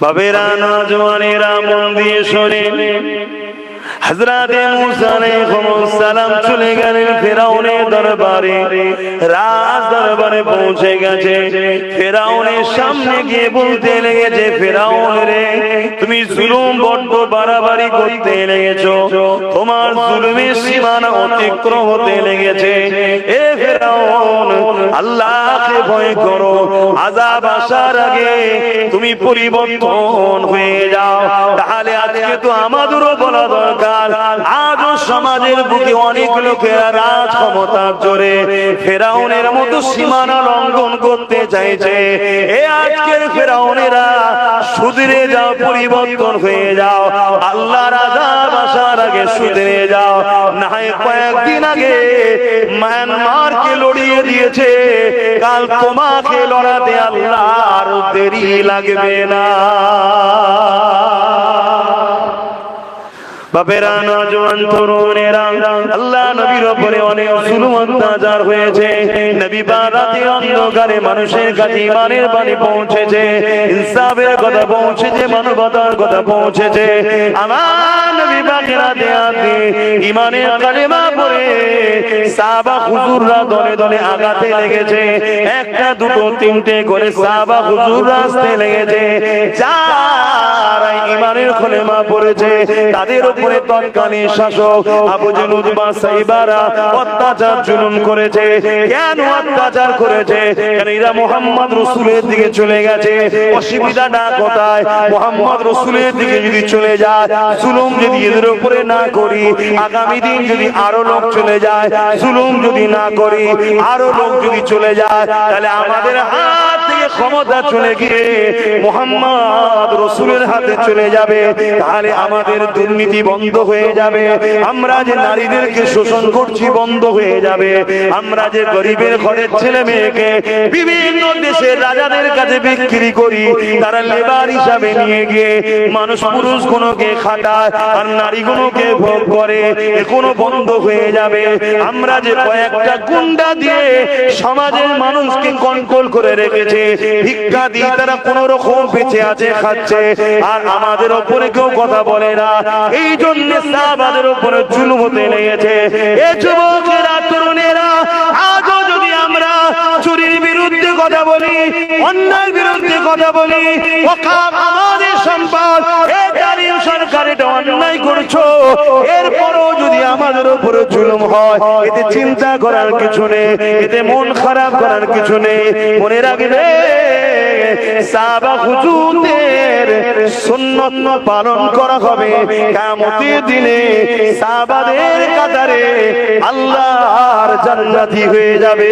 বাবেরা নওজওয়ানেরা মন দিয়ে শোনেন, হযরত মুসা আলাইহিস সালাম চলে গেলেন ফিরাউনের দরবারে। রাজ দরবারে পৌঁছে গেছে। ফিরাউনের সামনে গিয়ে বলতে লেগেছে, ফিরাউন রে, তুমি জুলুম বড্ড বাড়াবাড়ি করতে লেগেছো, তোমার জুলুমের সীমানা অতিক্রম হতে লেগেছে। এ ফিরাউন, আল্লাহকে ভয় করো, আযাব আসার আগে তুমি পরিবর্তন হয়ে যাও। তাহলে আজকে তো আমাদেরও বলা দরকার, আজও সমাজের বুকে অনেক লোকেরা রাজ ক্ষমতার জোরে ফেরাউনের মতো সীমানা লঙ্ঘন করতে চাইছে। এ আজকের ফেরাউনেরা শুধরে যাও, পরিবর্তন হয়ে যাও, আল্লাহর আযাব আসার আগে শুধরে যাও। না হয় কয়েকদিন আগে মায়ানমারকে লড়িয়ে দিয়েছে, কাল তোমাকে লড়াতে আল্লাহর দেরি লাগবে না। বাপেরা নওজওয়ান তরুণেরা, আল্লাহ নবীর উপরে অনেক জুলুম অত্যাচার হয়েছে। নবী বারাতে অন্ধকারে মানুষের কাছে ঈমানের বাণী পৌঁছেছে, ইনসাফের কথা পৌঁছেছে, মানবতার কথা পৌঁছেছে। আমার নবী বাকেরাতে আতে ঈমানের কালেমা পড়ে সাহাবা হুজুররা দলে দলে আগাতে লেগেছে। একটা দুটো তিনটে করে সাহাবা হুজুররা আসতে লেগেছে। যারা ঈমানের কালেমা পড়েছে তাদের উপরে তৎকালীন শাসক আবু জুনুদ বা সাইবারা অত্যাচার জুলুম করেছে। কেন অত্যাচার করেছে? কারণ এরা মুহাম্মদ রাসূলের দিকে চলে গেছে। অসুবিধাটা কোথায়? মুহাম্মদ রাসূলের দিকে যদি চলে যায়, জুলুম যদি এদের উপরে না করি, আগামী দিন যদি আরো লোক চলে যায়, জুলুম যদি না করি, আরো লোক যদি চলে যায়, তাহলে আমাদের হাত থেকে ক্ষমতা চলে গিয়ে মুহাম্মদ রাসূলের হাতে চলে যাবে। তাহলে আমাদের দুর্নীতি বন্ধ হয়ে যাবে, আমরা যে নারীদেরকে শোষণ করছি বন্ধ হয়ে যাবে, আমরা যে গরিবের ঘরের ছেলে মেয়েকে বিভিন্ন দেশের রাজাদের কাছে বিক্রি করি, তারা লেবার হিসাবে নিয়ে গিয়ে মানুষ পুরুষ গুলোকে খাটায় আর নারী গুলোকে ভোগ করে, এখনো বন্ধ হয়ে যাবে। আমরা যে কয়েকটা গুন্ডা দিয়ে সমাজের মানুষকে কন্ট্রোল করে রেখেছে, ভিক্ষা দিয়ে তারা কোন রকম বেঁচে আছে, খাচ্ছে, আর আমাদের ওপরে কেউ কথা বলে না। এই জন্য সাহাবাদের উপরে জুলুম হতে লেগেছে। এ যুবকেরা, তরুণেরা, আজও যদি আমরা চুরির বিরুদ্ধে কথা বলি, অন্যায়ের বিরুদ্ধে কথা বলি, ওয়াকাফ আমাদের সম্পদ, এ জালিম সরকার এটা অন্যায় করছো, এরপরও যদি আমাদের উপরে জুলুম হয়, এতে চিন্তা করার কিছু নেই, এতে মন খারাপ করার কিছু নেই। মনে রাখবে, সাহাবা হুজুরদের সুন্নাত পালন করা হবে। কিয়ামতের দিনে সাহাবাদের কাতারে আল্লাহর জান্নাতি হয়ে যাবে।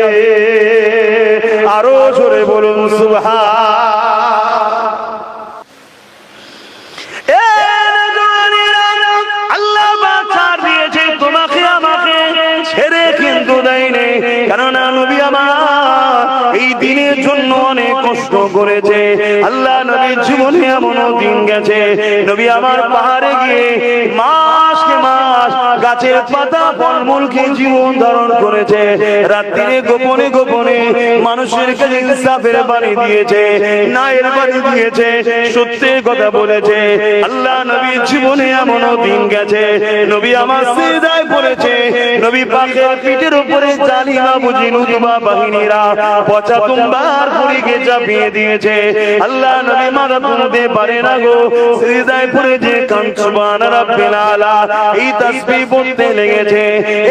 আরো জোরে বলুন সুবহান। আল্লাহ বাঁচার দিয়েছে তোমাকে আমাকে, ছেড়ে কিন্তু দেয়নি। কেননা নবী আমার এই দিনের জন্য অনেক কষ্ট করেছে। আল্লাহ নবীর জীবনে এমন দিন গেছে, নবী আমার পাহাড়ে গিয়ে মাসকে মাস গাছের পাতা ফলমূল খেয়ে জীবন ধারণ করেছে। রাত্রিরে গোপনে গোপনে মানুষের কাছে ইনসাফের বাণী দিয়েছে, ন্যায়ের বাণী দিয়েছে, সত্যের কথা বলেছে। আল্লাহ নবীর জীবনে এমন দিন গেছে, নবী আমার সিজদায় পড়েছে, নবী পাকের পিঠের উপরে জালিমা বুজিনুবা বাহিনীরা 75 বার পড়ে চাপিয়ে দিয়েছে। আল্লাহ নবী মাথা তুলতে পারে না গো, সিজদায় পড়েছে, কান সুবহান রাব্বিল আলা এই তাসবিহ পড়তে লেগেছে।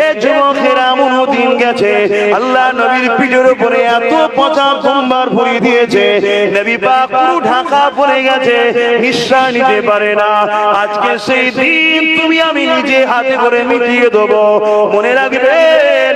এ যুবকেরা, এমন দিন গেছে আল্লাহ নবীর পিঠের উপরে এত 75 বার পড়ে দিয়েছে, নবী পাক পুরো ঢাকা পড়ে গেছে, নিঃশ্বাস নিতে পারে না। আজকে সেই দিন তুমি আমি নিজে হাতে করে মিটিয়ে দেবো। মনে রাখবেন,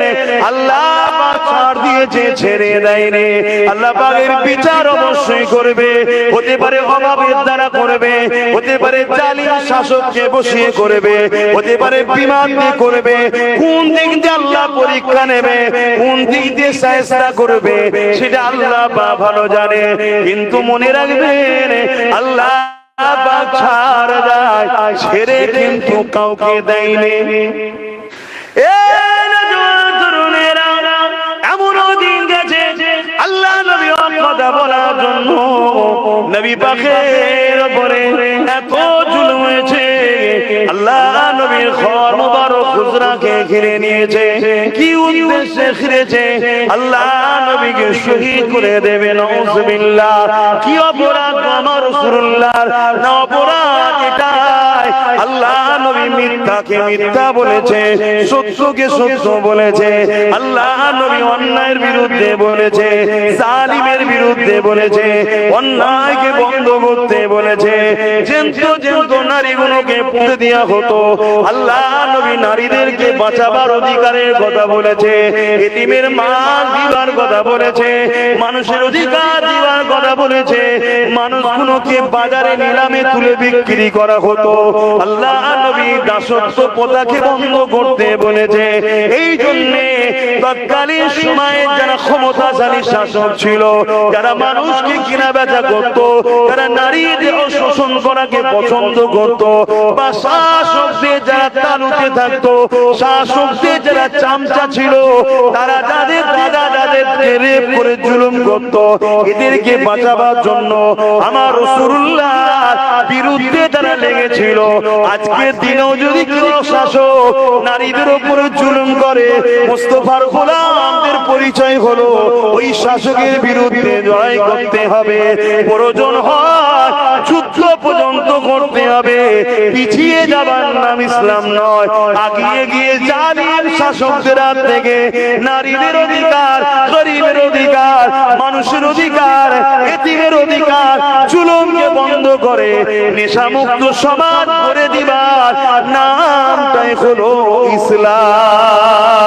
আল্লাহ পাক ছাড় দিয়েছে, ছেড়ে দেয়নি। আল্লাহ পাকের বিচার অবশ্যই করবে। হতে পারে অভাবের দ্বারা করবে, হতে পারে জালিম শাসককে বসিয়ে করবে, হতে পারে বিমান দিয়ে করবে। কোন দিক দিয়ে আল্লাহ পরীক্ষা নেবে, কোন দিক দিয়ে সায়স্তা করবে, সেটা আল্লাহ পাক ভালো জানে। কিন্তু মনে রাখবেন, আল্লাহ পাক ছাড় দেয়, ছেড়ে কিন্তু কাউকে দেয়নি। এমন দিন গেছে আল্লাহ নবী কথা বলার জন্য জন্য নবী পাকের উপরে এত জুলুম হয়েছে, আল্লাহ নবীর ঘর মুবারক হুজরাকে ঘিরে নিয়েছে। কি উদ্দেশ্যে ঘিরেছে? আল্লাহ নবীকে শহীদ করে দেবে। নাউজুবিল্লাহ। কি অপরাধ আমার রাসূলুল্লাহর? না অপরাধ এটাই, আল্লাহ নবী মিথ্যাকে মিথ্যা বলেছে, সত্যকে সত্য বলেছে। আল্লাহ নবী অন্যায়ের বিরুদ্ধে বলেছে, জালিমের বিরুদ্ধে বলেছে, অন্যায়কে বন্ধ করতে বলেছে। যেহেতু নারীগুলোকে পুঁতে দেওয়া হতো, আল্লাহ নবী নারীদেরকে বাঁচাবার অধিকারের কথা বলেছে, এতিমের মাল দিবার কথা বলেছে, মানুষের অধিকার দিবার কথা বলেছে। মানুষগুলোকে বাজারে নিলামে তুলে বিক্রি করা হতো, আল্লাহ নবী দাসত্ব প্রথাকে বন্ধ করতে বলেছে। এই জন্যে তৎকালীন সময়ে যারা ক্ষমতাশালী শাসক ছিল, যারা মানুষকে কিনা বেচা করত, যারা নারীদের শোষণ করাকে পছন্দ করত, বা শাসকদের যারা তালুতে থাকতো, শাসকদের যারা চামচা ছিল, তারা যাদের দাদা যাদেরকে রেপ করে জুলুম করত, এদেরকে বাঁচাবার জন্য আমার রাসূলুল্লাহ বিরুদ্ধে তারা লেগেছিল। আজকের দিনেও যদি কেউ শাসক নারীদের উপরে জুলুম করে, মুস্তাফার গোলামদের পরিচয় হলো ওই শাসকের বিরুদ্ধে লড়াই করতে হবে। প্রয়োজন হয় যুদ্ধ পর্যন্ত করতে হবে। পিছিয়ে যাবার নাম ইসলাম নয়, আগিয়ে গিয়ে জালিম শাসকদের হাত থেকে নারীদের অধিকার, গরিবের অধিকার, মানুষের অধিকার, এতিমের অধিকার, জুলুমকে বন্ধ করে নেশামুক্ত সমাজ করে দিবার নামটাই হলো ইসলাম।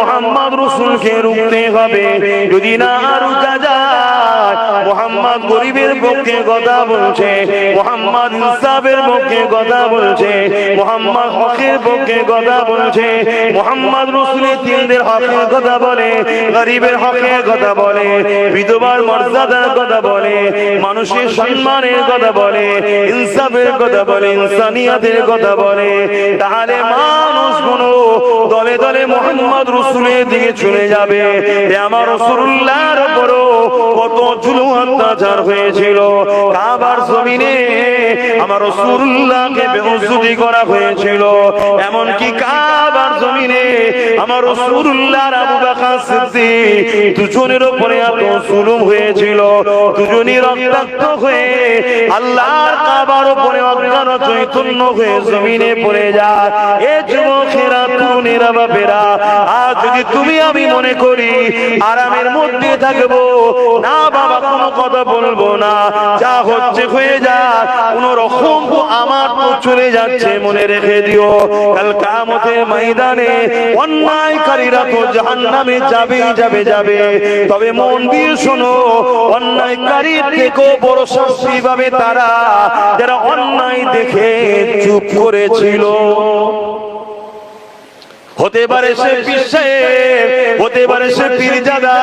মোহাম্মদ রাসূলকে রুখতে হবে, যদি না রুখা যায়, মোহাম্মদ গরিবের পক্ষে কথা বলছে, মোহাম্মদ ইনসাফের পক্ষে কথা বলছে, মোহাম্মদ হকের পক্ষে কথা বলছে, মোহাম্মদ রাসূল তিনদের হকের কথা বলে, গরিবের হকের কথা বলে, বিধবার মর্যাদার কথা বলে, মানুষের সম্মানের কথা বলে, ইনসাফের কথা বলে, ইনসানিয়াতের কথা বলে, তাহলে মানুষগুলো দলে দলে মোহাম্মদ রাসূলের দিকে চলে যাবে। আমার রাসূলুল্লাহর উপরও কত জুলুম অত্যাচার হয়েছিল। কাবার জমিনে আমার রাসূলুল্লাহকে বেহুশি করা হয়েছিল। এমন কি কাবার জমিনে আমার রাসূলুল্লাহর আবু বকর সিদ্দিক দুজনের উপরে এত জুলুম হয়েছিল, দুজনই রক্তাক্ত হয়ে আল্লাহর কাবার উপরে অজ্ঞান চৈতন্য হয়ে জমিনে পড়ে যায়। এ যুবকেরা, তরুণেরা, বাপেরা, আজ যদি তুমি আমি মনে করি আরামের মধ্যে থাকবো না, বাবা কোনো কথা বলবো না, যা হচ্ছে হয়ে যাক, কোন রকম আমার তো চলে যাচ্ছে, মনে রেখে দিও কাল কিয়ামতের ময়দানে অন্যায়কারীরা তো জাহান্নামে যাবে যাবে যাবে। তবে মন দিয়ে শোনো, অন্যায়কারীর থেকেও বড় শাস্তি পাবে তারা যারা অন্যায় দেখে চুপ করেছিল। হতে পারে সে পীর সাহেব, হতে পারে সে পীরজাদা,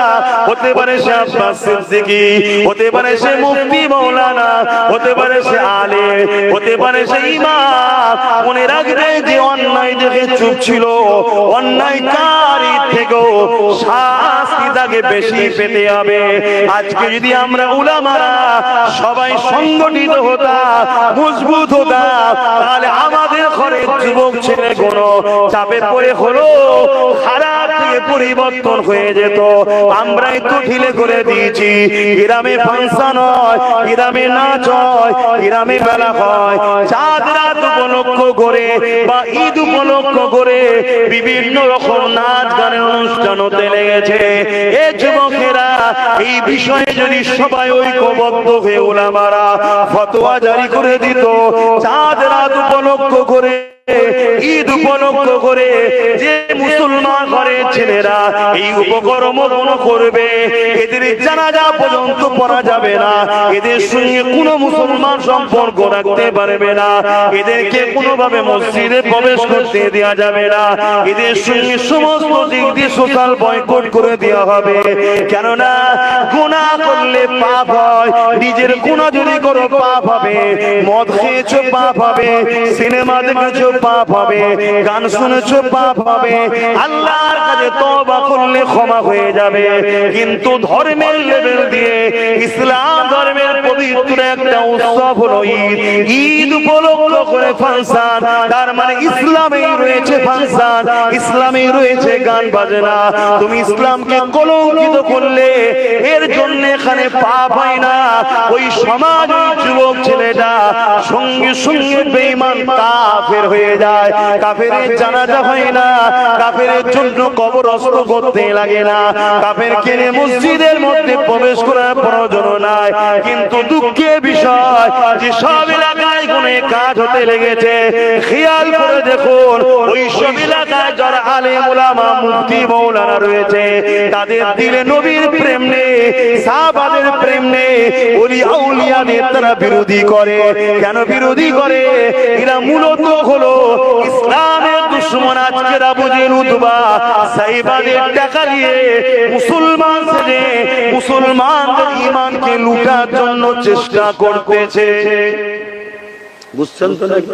হতে পারে সে আব্বাস সিদ্দিকী, হতে পারে সে মুফতি মাওলানা, হতে পারে সে আলেম, হতে পারে সে ইমাম। মনে রাখবে যে অন্যায় দেখে চুপ ছিল, অন্যায়কারী থেকেও শাস্তি তাকে বেশি পেতে হবে। আজকে যদি আমরা উলামারা সবাই সংগঠিত হতাম, মজবুত হতাম, তাহলে আমাদের ঘরে যুবক ছেলেগুলো চাপে পড়ে হলো খারাপ থেকে পরিবর্তন হয়ে যেত। আমরাই তো ঢিলে করে দিয়েছি। গ্রামে ফাংশন হয়, গ্রামে নাচ হয়, গ্রামে মেলা হয়, চাঁদ রাত উপলক্ষ করে বা ঈদ উপলক্ষ করে বিভিন্ন রকম নাচ গানের অনুষ্ঠান হতে লেগেছে। এ যুবকেরা, এই বিষয়ে যদি সবাই ঐক্যবদ্ধ হয়ে উলামারা ফতোয়া জারি করে দিত, চাঁদ রাত উপলক্ষ করে ঈদ উপলক্ষ করে যে মুসলমান ঘরের ছেলেরা এই উপকর্ম করবে, এদের জানাজা পর্যন্ত পড়া যাবে না, এদের সঙ্গে কোনো মুসলমান সম্পর্ক রাখতে পারবে না, এদেরকে কোনোভাবে মসজিদে প্রবেশ করতে দেওয়া যাবে না, এদের সঙ্গে সমস্ত দিক দিয়ে সোশ্যাল বয়কট করে দেওয়া হবে। কেননা গুনাহ করলে পাপ হয়, নিজের গুনাহ যদি করো পাপ হবে, মদ খেয়েছো পাপ হবে, সিনেমা দেখেছো পাপ হবে, গান শুনেছো পাপ হবে, আল্লাহর কাছে তওবা করলে ক্ষমা হয়ে যাবে। কিন্তু ধর্মের লেভেল দিয়ে ইসলাম ধর্মের পবিত্র একটা উৎসব হলো ঈদ, ঈদ উপলক্ষ করে ফাংশন, তার মানে ইসলামেই রয়েছে ফাংশন, ইসলামেই রয়েছে গান বাজনা। তুমি ইসলামকে কলঙ্কিত করলে এর জন্য এখানে পাপ হয় না, ওই সমাজ ওই যুবক ছেলেটা সঙ্গে সঙ্গে বেঈমান কাফের হয়ে যায়, কাফেরের জানাজা হয় না, কাফেরের জন্য কবরস্থ করতে লাগে না, কাফের কেনে মসজিদের মধ্যে প্রবেশ করার প্রয়োজন নাই। কিন্তু দুঃখের বিষয় যে সব এলাকায় গুনে কাজ হতে লেগেছে, খেয়াল করে দেখুন ওই সব এলাকায় যারা আলেম ওলামা মুফতি মাওলানা রয়েছে, তাদের দিলে নবীর প্রেম নেই, সাহাবাদের প্রেম নেই, ওলি আউলিয়াদের তারা বিরোধী করে। কেন বিরোধী করে? এরা মূলত হলো ইসলামের দুশমন। আজকেরা বুঝেন উতবা সাইবাদের টাকা দিয়ে মুসলমান সেজে মুসলমানদের ঈমানকে লুটার জন্য চেষ্টা করতেছে। বুঝছেন তো নাকি?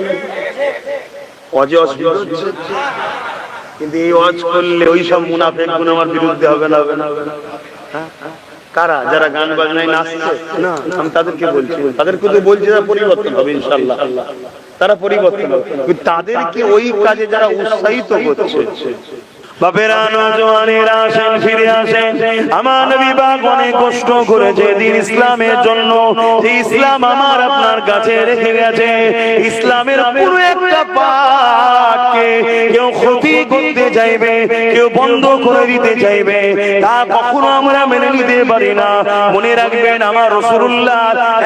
কিন্তু এই ওয়াজ করলে ওই সব মুনাফিকগুলো আমার বিরুদ্ধে হবে না, হবে না, হবে না। কারা? যারা গান বাজনায় নাচছে না, আমি তাদেরকে বলছি, তাদেরকে তো বলছি যারা পরিবর্তন হবে ইনশাআল্লাহ, তারা পরিবর্তন হবে। তাদেরকে ওই কাজে যারা উৎসাহিত করছে, বাপেরা নওজওয়ানেরা আসেন, ফিরে আসেন। আমার নবী পাক অনেক কষ্ট করেছে দিন ইসলামের জন্য, যে ইসলাম আমার আপনার কাছে রেখে গেছে। ইসলামের পুরো একটা পাঠকে কেউ ক্ষতি করতে চাইবে, কেউ বন্ধ করে দিতে চাইবে, তা কখনো আমরা মেনে নিতে পারি না। মনে রাখবেন, আমার রাসূলুল্লাহ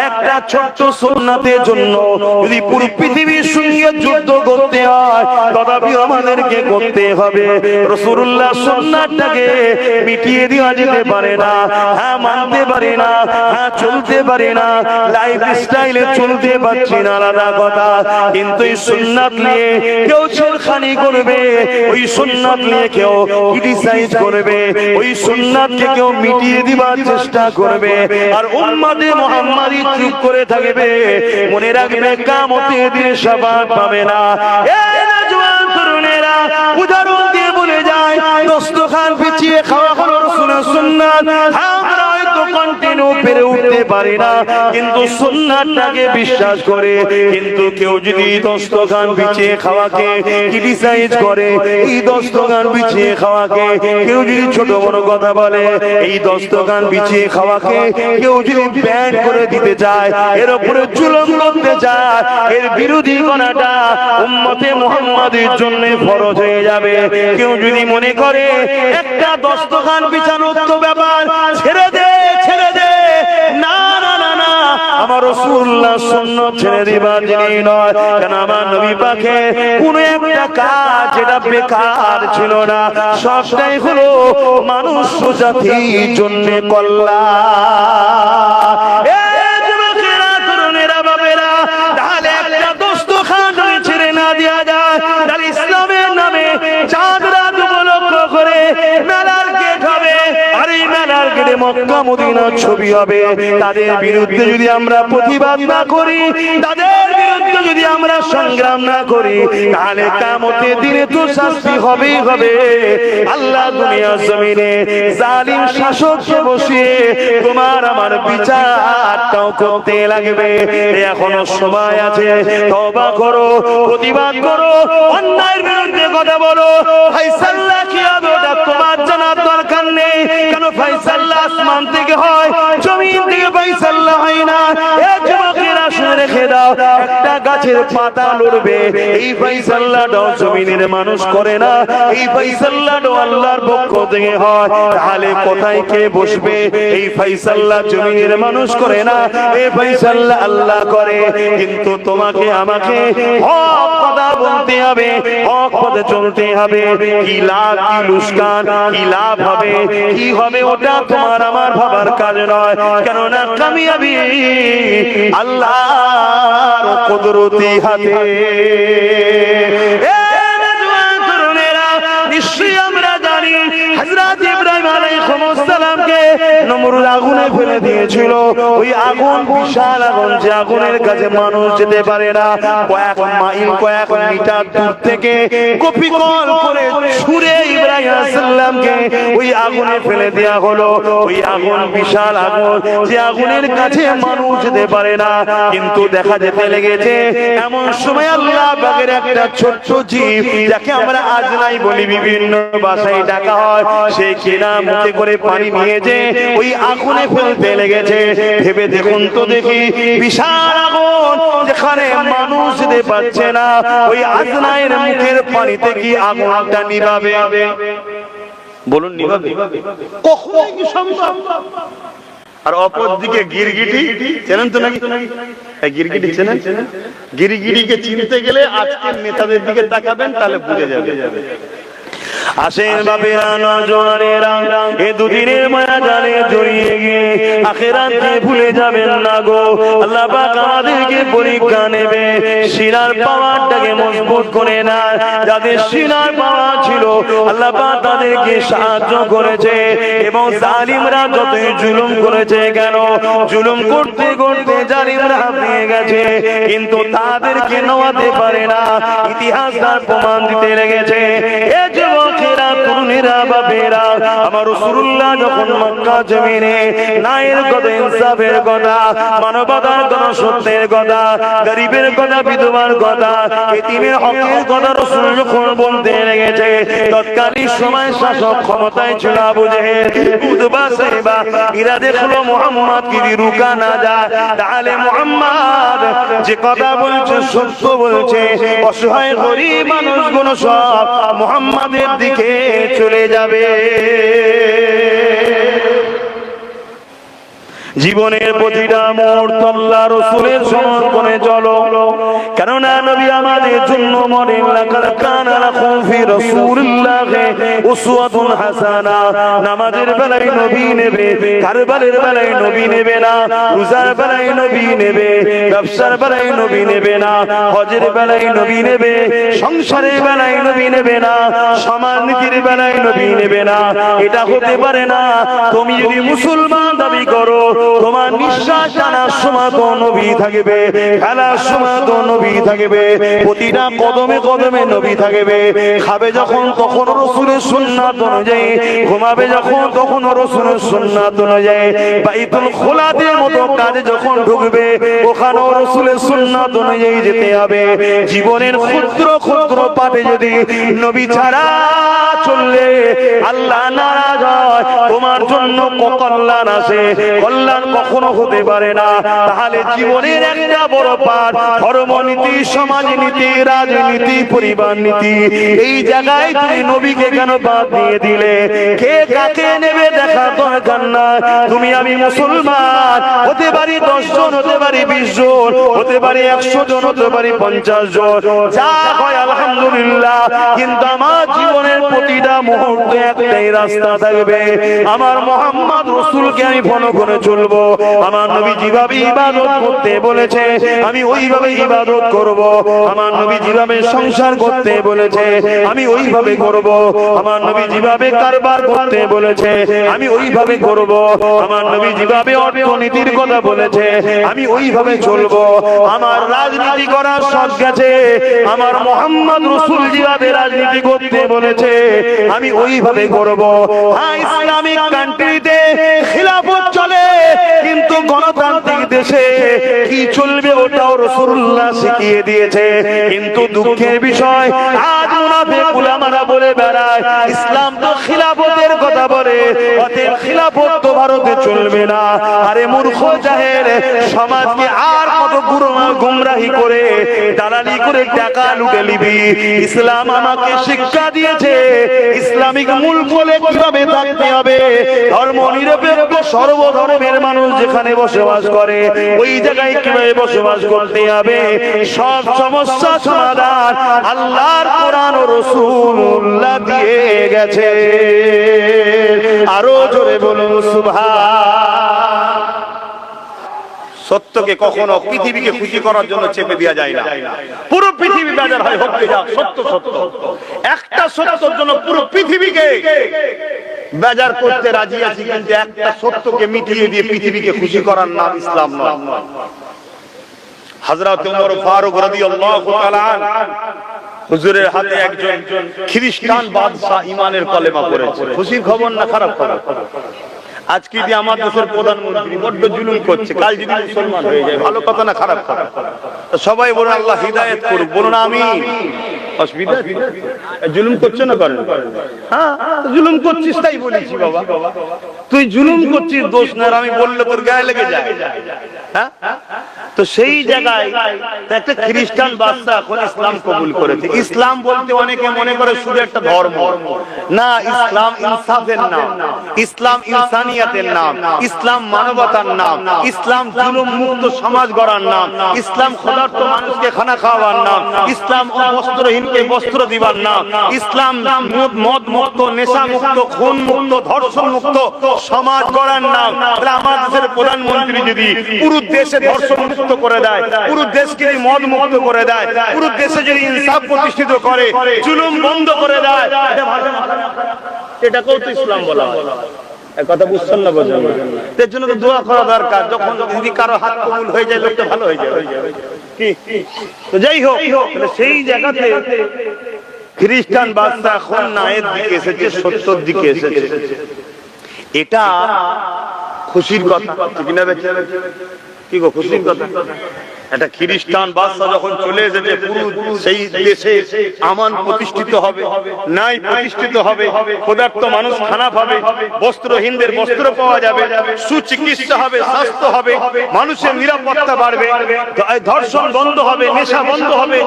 একটা ছোট্ট সুন্নাতের জন্য যদি পুরো পৃথিবীর সঙ্গে যুদ্ধ করতে হয়, তথাপি আমাদেরকে করতে হবে। রাসূলুল্লাহ সুন্নাতটাকে মিটিয়ে দেওয়া যেতে পারে না, হ্যাঁ মানতে পারি না, হ্যাঁ চলতে পারি না, লাইফ স্টাইলে চলতে পারছি না, আলাদা কথা। কিন্তু এই সুন্নাত নিয়ে কেউ ছেড়খানি করবে, ওই সুন্নাত নিয়ে কেউ ক্রিটিসাইজ করবে, ওই সুন্নাতকে কেউ মিটিয়ে দিবার চেষ্টা করবে, আর উম্মতে মুহাম্মাদি চুপ করে থাকবে। মনে রাখবে, কিয়ামতের দিনে শাফাআত পাবে না। এই নওজওয়ান তরুণেরা উদাহরণ দিয়ে বলে যায়, দস্তরখান পিছিয়ে খাওয়া হলো রাসূলের সুন্নাত। আমরা হয়তো কন্টিনিউ পেরে উঠতে পারি না, কিন্তু সুন্নাতটাকে বিশ্বাস করে। কিন্তু কেউ যদি দস্তরখান পিছিয়ে খাওয়াকে ক্রিটিসাইজ করে, এই দস্তরখান পিছিয়ে খাওয়াকে কেউ যদি ছোট বড় কথা বলে, এই দস্তরখান পিছিয়ে খাওয়াকে কেউ যদি ব্যান করে দিতে চায়, এর উপরে জুলুম করতে চায়, এর বিরোধী করাটা উম্মতে মুহাম্মাদের জন্য ফরজ হয়ে যাবে। কেউ যদি মনে করে একটা দস্তরখান বিছানোর তো ব্যাপার, ছেড়ে দে, ছেড়ে দে, না না না না, আমার রাসূলুল্লাহ সুন্নাত ছেড়ে দিবার জিনিস নয়। কেন আমার নবী পাকের কোন একটা কাজ যেটা বেকার ছিল না, সবটাই হলো মানুষ জাতির জন্য কল্যাণ। এই যুবকেরা, তরুণেরা, বাবেরা, তাহলে একটা দস্তরখান ছেড়ে না দেওয়া যায়, তাহলে ইসলামের নামে চাঁদ রাত উপলক্ষ করে মেলার গেট হবে, আর এই মেলার গেটে মক্কা মদিনার ছবি হবে। তাদের বিরুদ্ধে যদি আমরা প্রতিবাদ না করি, তাদের বিরুদ্ধে যদি আমরা সংগ্রাম না করি, তাহলে কিয়ামতের দিনে তো শাস্তি হবেই হবে। আল্লাহ দুনিয়ার জমিনে জালিম শাসককে বসিয়ে তোমার আমার বিচারটাও করতে লাগবে। এখনো সময় আছে, তওবা করো, প্রতিবাদ করো, অন্যায়ের বিরুদ্ধে কথা বলো, ফায়সালা কি হবে ওটা তোমার জানার দরকার নেই। কেন ফায়সালা আসমান থেকে হয়, জমিন থেকে ফায়সালা হয় না। এ যুবকেরা শুনে রেখে দাও, একটা গাছের পাতা লড়বে এই ফায়সালাটাও জমিনের মানুষ করে না, এই ফায়সালাটাও আল্লাহর পক্ষ থেকে হয়। তাহলে কোথায় কে বসবে? এই ফায়সালা জমিনের মানুষ করে না, এই ফায়সালা আল্লাহ করে। কিন্তু তোমাকে আমাকে হক কথা বলতে হবে, হক পথে চলতে হবে। কি লাভ, কি লুসকান, কি লাভ হবে, কি হবে ওটা তোমার আমার ভাবার কাজ নয়। কেননা কামিয়াবি আল্লাহর কুদরতি হাতে। নিশ্চয়ই আমরা জানি হযরত ইব্রাহিম আলাইহিস সালামকে নমরুদ আগুনে ফেলে দিয়েছিল। ওই আগুন বিশাল আগুন, যে আগুনের কাছে মানুষ যেতে পারে না। কয়েক মাইল, কয়েক মিটার দূর থেকে কপিকল করে ছুঁড়ে ইব্রাহিম আলাইহিস সালামকে ওই আগুনে ফেলে দেয়া হলো। ওই আগুন বিশাল আগুন, যে আগুনের কাছে মানুষ যেতে পারে না। কিন্তু দেখা যেতে লেগেছে এমন সময় আল্লাহ পাকের একটা ছোট্ট জীব, যাকে আমরা আজনাই বলি, বিভিন্ন ভাষায় ডাকা হয়, সে কিনা মুখে করে পানি নিয়েছে, ওই আগুনে ফেলতে লেগেছে। ভেবে দেখুন তো দেখি, বিশাল আগুন যেখানে মানুষ যেতে পারছে না, ওই আজনাইয়ের মুখের পানিতে কি আগুনটা নিভাবে? বলুন, নিভাবে? কখনো কি সম্ভব? আর অপর দিকে গিরগিটি, চেনেন তো নাকি? গিরগিটি চেনেন? গিরগিটিকে চিনতে গেলে আজকের নেতাদের দিকে তাকাবেন, তাহলে বুঝে যাবে। আসেন বাপেরা, নজওয়ানেরা, এ দুদিনের মায়া জালে জড়িয়ে গিয়ে আখিরাতে ভুলে যাবেন না গো। আল্লাহ পাক আমাদেরকে পরীক্ষা নেবে, সিনার পাওয়ারটাকে মজবুত করে না। যাদের সিনার পাওয়ার ছিল আল্লাহ পাক তাদেরকে সাহায্য করেছে, এবং জালিমরা যতই জুলুম করেছে, কেন জুলুম করতে করতে জালিমরা হারিয়ে গেছে, কিন্তু তাদেরকে নওয়াতে পারে না। ইতিহাস তার প্রমাণ দিতে লেগেছে। এ যুবকেরা, তরুণেরা, বাপেরা, আমার রাসূলুল্লাহ যখন মক্কা জমিনে ন্যায়ের কথা, ইনসাফের কথা, মানবতার কথা, সত্যের কথা, গরিবের কথা, বিধবার কথা, এতিমের হকের কথা রাসূল যখন বলতে লেগেছে, তৎকালীন সময় শাসক ক্ষমতায় ছিল আবু জেহেল, উতবা, সাইবা। এরা দেখলো মুহাম্মদ যদি রুকা না যায়, তাহলে মুহাম্মদ যে কথা বলছে সত্য বলছে। অসহায় গরিব মানুষগুলো সব মুহাম্মাদের দিকে চলে যাবে। জীবনের প্রতিটা মুহূর্ত আল্লাহ রাসূলের সমর্পণে চলো, কেননা নবী আমাদের জন্য মরেন। লাকাদ কানা লাকুম ফি রাসূলিল্লাহি উসওয়াতুন হাসানা। নামাজের বেলায় নবী নেবে, কারবালের বেলায় নবী নেবে না, রোজার বেলায় নবী নেবে, ব্যবসার বেলায় নবী নেবে না, হজের বেলায় নবী নেবে, সংসারের বেলায় নবী নেবে না, সমাজনীতির বেলায় নবী নেবে না। এটা হতে পারে না। তুমি যদি মুসলমান দাবি করো, তোমার নিঃশ্বাস টানার সময় তো নবী থাকবে, খেলার সময় তো নবী থাকবে, প্রতিটা কদমে কদমে নবী থাকবে। খাবে যখন তখন রাসূলের সুন্নাত অনুযায়ী, ঘুমাবে যখন তখন রাসূলের সুন্নাত অনুযায়ী, বাইতুল খোলাদের মতো কাজে যখন ঢুকবে ওখানেও রাসূলের সুন্নাত অনুযায়ী যেতে হবে। জীবনের ক্ষুদ্র ক্ষুদ্র পাপে যদি নবী ছাড়া চললে আল্লাহ নারাজ হয়, তোমার জন্য কল্যাণ আসে, কল্যাণ কখনো হতে পারে না। তাহলে জীবনের একটা বড় পাঠ, ধর্মনীতি, সমাজনীতি, রাজনীতি, পরিবার নীতি, এই জায়গায় তুমি নবীকে কেন বাদ দিয়ে দিলে? কে কাকে নেবে দেখা দরকার না। তুমি আমি মুসলমান, হতে পারি 10 জন, হতে পারি 20 জন, হতে পারি 100 জন, হতে পারি 50 জন, যা হয় আলহামদুলিল্লাহ। কিন্তু আমার জীবনের প্রতিটা মুহূর্তে একটাই রাস্তা থাকবে, আমার মুহাম্মদ রাসূলকে আমি ফলো করে চলবো। আমার নবী যেভাবে ইবাদত করতে বলেছে আমি ওইভাবে ইবাদত করব। আমার নবী যেভাবে সংসার করতে বলেছে আমি ওইভাবে করব। আমার নবী যেভাবে কারবার করতে বলেছে আমি ওইভাবে করব। আমার নবী যেভাবে অর্থনীতির কথা বলেছে আমি ওইভাবে চলবো। আমার রাজনীতি করার শখ গেছে, আমার মুহাম্মদ রাসূল যেভাবে রাজনীতি করতে বলেছে আমি ওইভাবে করব। হ্যাঁ, ইসলামিক কান্ট্রিতে খিলাফত চলে, কিন্তু গণতান্ত্রিক দেশে কি চলবে ওটাও রাসূলুল্লাহ শিখিয়ে দিয়েছে। কিন্তু দুঃখের বিষয়, আজ মুনাফিক উলামারা বলে বেড়ায় ইসলাম তো খিলাফতের কথা বলে, অতএব খিলাফত তো ভারতে চলবে না। আরে মূর্খ জাহেল, সমাজকে আর কত গুমরাহি করে দালালি করে টাকা লুটে নিবি। ইসলাম আমাকে শিক্ষা দিয়েছে ইসলামিক মূল বলে কিভাবে থাকতে হবে, ধর্ম নিরপেক্ষ সর্বধর্মের মানুষ যেখানে বসবাস করে ওই জায়গায় কিভাবে বসবাস করতে হবে, সব সমস্যা সমাধান আল্লাহর কোরআন ও রাসূলুল্লাহ দিয়ে গেছে। আরো জোরে বলুন সুবহান। সত্যকে কখনো পৃথিবীকে খুশি করার জন্য চেপে দেওয়া যায় না। পুরো পৃথিবী বেজার হয় হোক যাক, সত্য সত্য। একটা সত্যের জন্য পুরো পৃথিবীকে বেজার করতে রাজি আছি, কিন্তু একটা সত্যকে মিটিয়ে দিয়ে পৃথিবীকে খুশি করার নাম ইসলাম নয়। হযরত ওমর ফারুক রাদিয়াল্লাহু তাআলা হুজুরের হাতে একজন খ্রিস্টান বাদশা ঈমানের কলেমা পড়েছে। খুশির খবর না খারাপ খবর? আজকে যে আমার দেশের প্রধানমন্ত্রী বড্ড জুলুম করছে, কাল যদি মুসলমান হয়ে যায় ভালো কথা না খারাপ কথা? সবাই বলুন আল্লাহ হিদায়াত করুক, বলুন আমিন। অসুবিধা জুলুম করছে না করেন? হ্যাঁ, জুলুম করছিস তাই বলেছি বাবা। তুই জুলুম করছিস দোষ না, আমি বললে তোর গায়ে লেগে যায়। হ্যাঁ, তো সেই জায়গায় একটা খ্রিস্টান বাদশা এখন ইসলাম কবুল করেছে। ইসলাম বলতে অনেকে মনে করে শুধু একটা ধর্ম না, ইসলাম ইনসাফের নাম, ইসলাম ইনসানিয়াতের নাম, ইসলাম মানবতার নাম, ইসলাম জুলুম মুক্ত সমাজ গড়ার নাম, ইসলাম ক্ষুধার্ত মানুষকে খানা খাওয়ার নাম, ইসলাম বস্ত্রহীনকে বস্ত্র দিবার নাম, ইসলাম মদ মুক্ত, নেশা মুক্ত, খুন মুক্ত, ধর্ষণ মুক্ত সমাজ গড়ার নাম। তাহলে আমার দেশের প্রধানমন্ত্রী যদি পুরো দেশে ধর্ষণ মুক্ত করে দেয়, পুরো দেশকে যদি মদ মুক্ত করে দেয়, পুরো দেশে যদি ইনসাফ প্রতিষ্ঠিত করে, জুলুম বন্ধ করে দেয়, এটাকেও তো ইসলাম বলা হয়। কথা বুঝছেন না? বোঝেন না? এর জন্য তো দোয়া করা দরকার। যখন যদি কারো হাত কবুল হয়ে যায় লোকটা ভালো হয়ে যাবে। কি তো যাই হোক, সেই জায়গাতে খ্রিস্টান বাদশা এখন ন্যায়ের দিকে এসেছে, সত্যের দিকে এসেছে। এটা খুশির কথা, ঠিক না? কি গো খুশির কথা? একটা খ্রিস্টান বাদশা যখন চলে এসেছে, পুরো সেই দেশে আমান প্রতিষ্ঠিত হবে, ন্যায় প্রতিষ্ঠিত হবে, ক্ষুধার্ত মানুষ খানা পাবে, বস্ত্রহীনদের বস্ত্র পাওয়া যাবে, সুচিকিৎসা হবে, স্বাস্থ্য হবে, মানুষের নিরাপত্তা বাড়বে, ধর্ষণ বন্ধ হবে, নেশা বন্ধ হবে।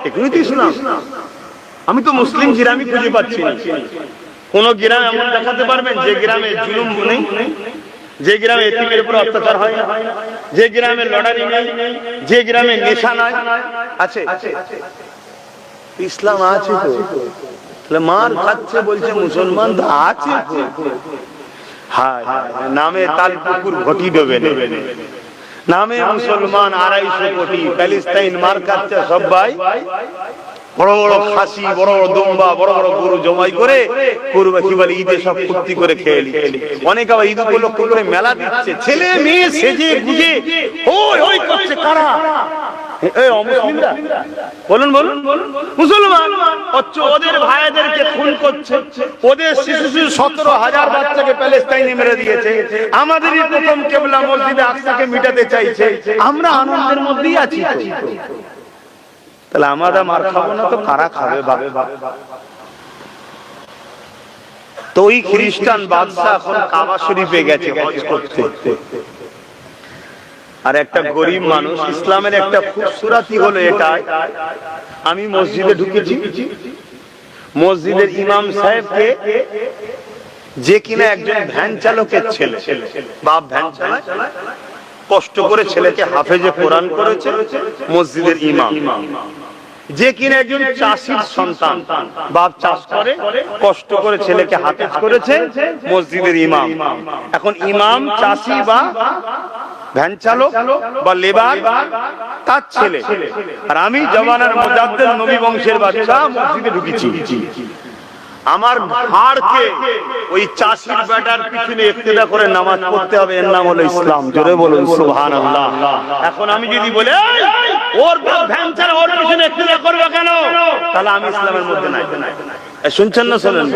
এগুলোই তো ইসলাম। আমি তো মুসলিম গ্রামে খুঁজে পাচ্ছি না। কোন গ্রাম এমন দেখাতে পারবেন যে গ্রামে জুলুম নেই, যে গ্রামে এতিমের উপর অত্যাচার হয় না, যে গ্রামে লটারি নেই, যে গ্রামে নেশা নাই? আছে? ইসলাম আছে তো। তাহলে মার খাচ্ছে বলছে মুসলমান তো আছে। হায় নামে তাল পুকুর ঘটি ডোবে নামে মুসলমান 250 কোটি, প্যালেস্টাইন মার খাচ্ছে সবাই। বড় বড় খাসি, বড় বড় দুম্বা, বড় বড় গরু জমাই করে কুরবা কি বলে ঈদে সব ফুর্তি করে খেয়ে নিচ্ছে। অনেকে আবার ঈদ উপলক্ষে করে মেলা দিচ্ছে, ছেলে মেয়ে সেজে গুজে ওই ওই করছে। কারা? এই অমুসলিমরা। বলুন বলুন, মুসলমান ওদের ভাইদেরকে খুন করছে, ওদের শিশু 17,000 বাচ্চাকে প্যালেস্টাইনে মেরে দিয়েছে। আমাদেরই প্রথম কিবলা মসজিদে আকসাকে মিটাতে চাইছে। আমরা আনন্দের মধ্যেই আছি। তাহলে আমরা মার খাবো না তো কারা খাবে? তো ওই খ্রিস্টান বাদশা এখন কাবা শরীফে গেছে হজ করতে। আর একটা গরিব মানুষ, ইসলামের একটা খুবসুরাতি হলো এটাই, আমি মসজিদে ঢুকেছি, মসজিদের ইমাম সাহেবকে যে কিনা একজন ভ্যান চালকের ছেলে, বাপ ভ্যান চালায়, কষ্ট করে ছেলেকে হাফেজে কোরআন করেছে মসজিদের ইমাম। যে কিনা একজন চাষির সন্তান, বাপ চাষ করে, কষ্ট করে ছেলেকে হাফেজ করেছে মসজিদের ইমাম। এখন ইমাম চাষি বা ভ্যান চালক বা লেবার তার ছেলে, আর আমি জমানার মুজাদ্দেদ নবী বংশের বাচ্চা মসজিদে ঢুকেছি। আমার ঘাড়কে ওই চাষির বেটার পিছনে ইক্তেদা করে নামাজ পড়তে হবে, এর নাম হলো ইসলাম। জোরে বলুন সুবহানাল্লাহ। এখন আমি যদি বলি ওর ভ্যান ছাড়া ওর পিছনে ইক্তেদা করবে কেন, তাহলে আমি ইসলামের মধ্যে নাই। শুনছেন না শোনেন?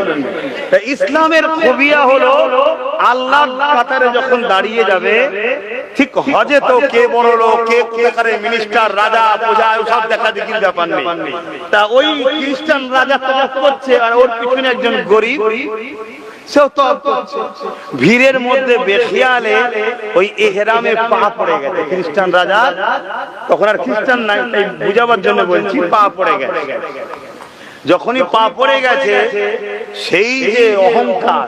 ইসলামের খুবিয়া হলো আল্লাহর কাতারে যখন দাঁড়িয়ে যাবে, ঠিক হজে তো কে বড় লোক, কে কোথাকারে মিনিস্টার, রাজা, প্রজা সব দেখা দেখির ব্যাপার নেই। তা ওই খ্রিস্টান রাজা তওয়াফ করছে আর ওর পিছনে একজন গরিব সেও তওয়াফ করছে। ভিড়ের মধ্যে বেখিয়ালে ওই ইহরামে পা পড়ে গেছে খ্রিস্টান রাজা। তখন আর খ্রিস্টান নাই, তাই বুঝাবার জন্য বলছি, পা পড়ে গেছে। যখনই পা পড়ে গেছে, সেই যে অহংকার,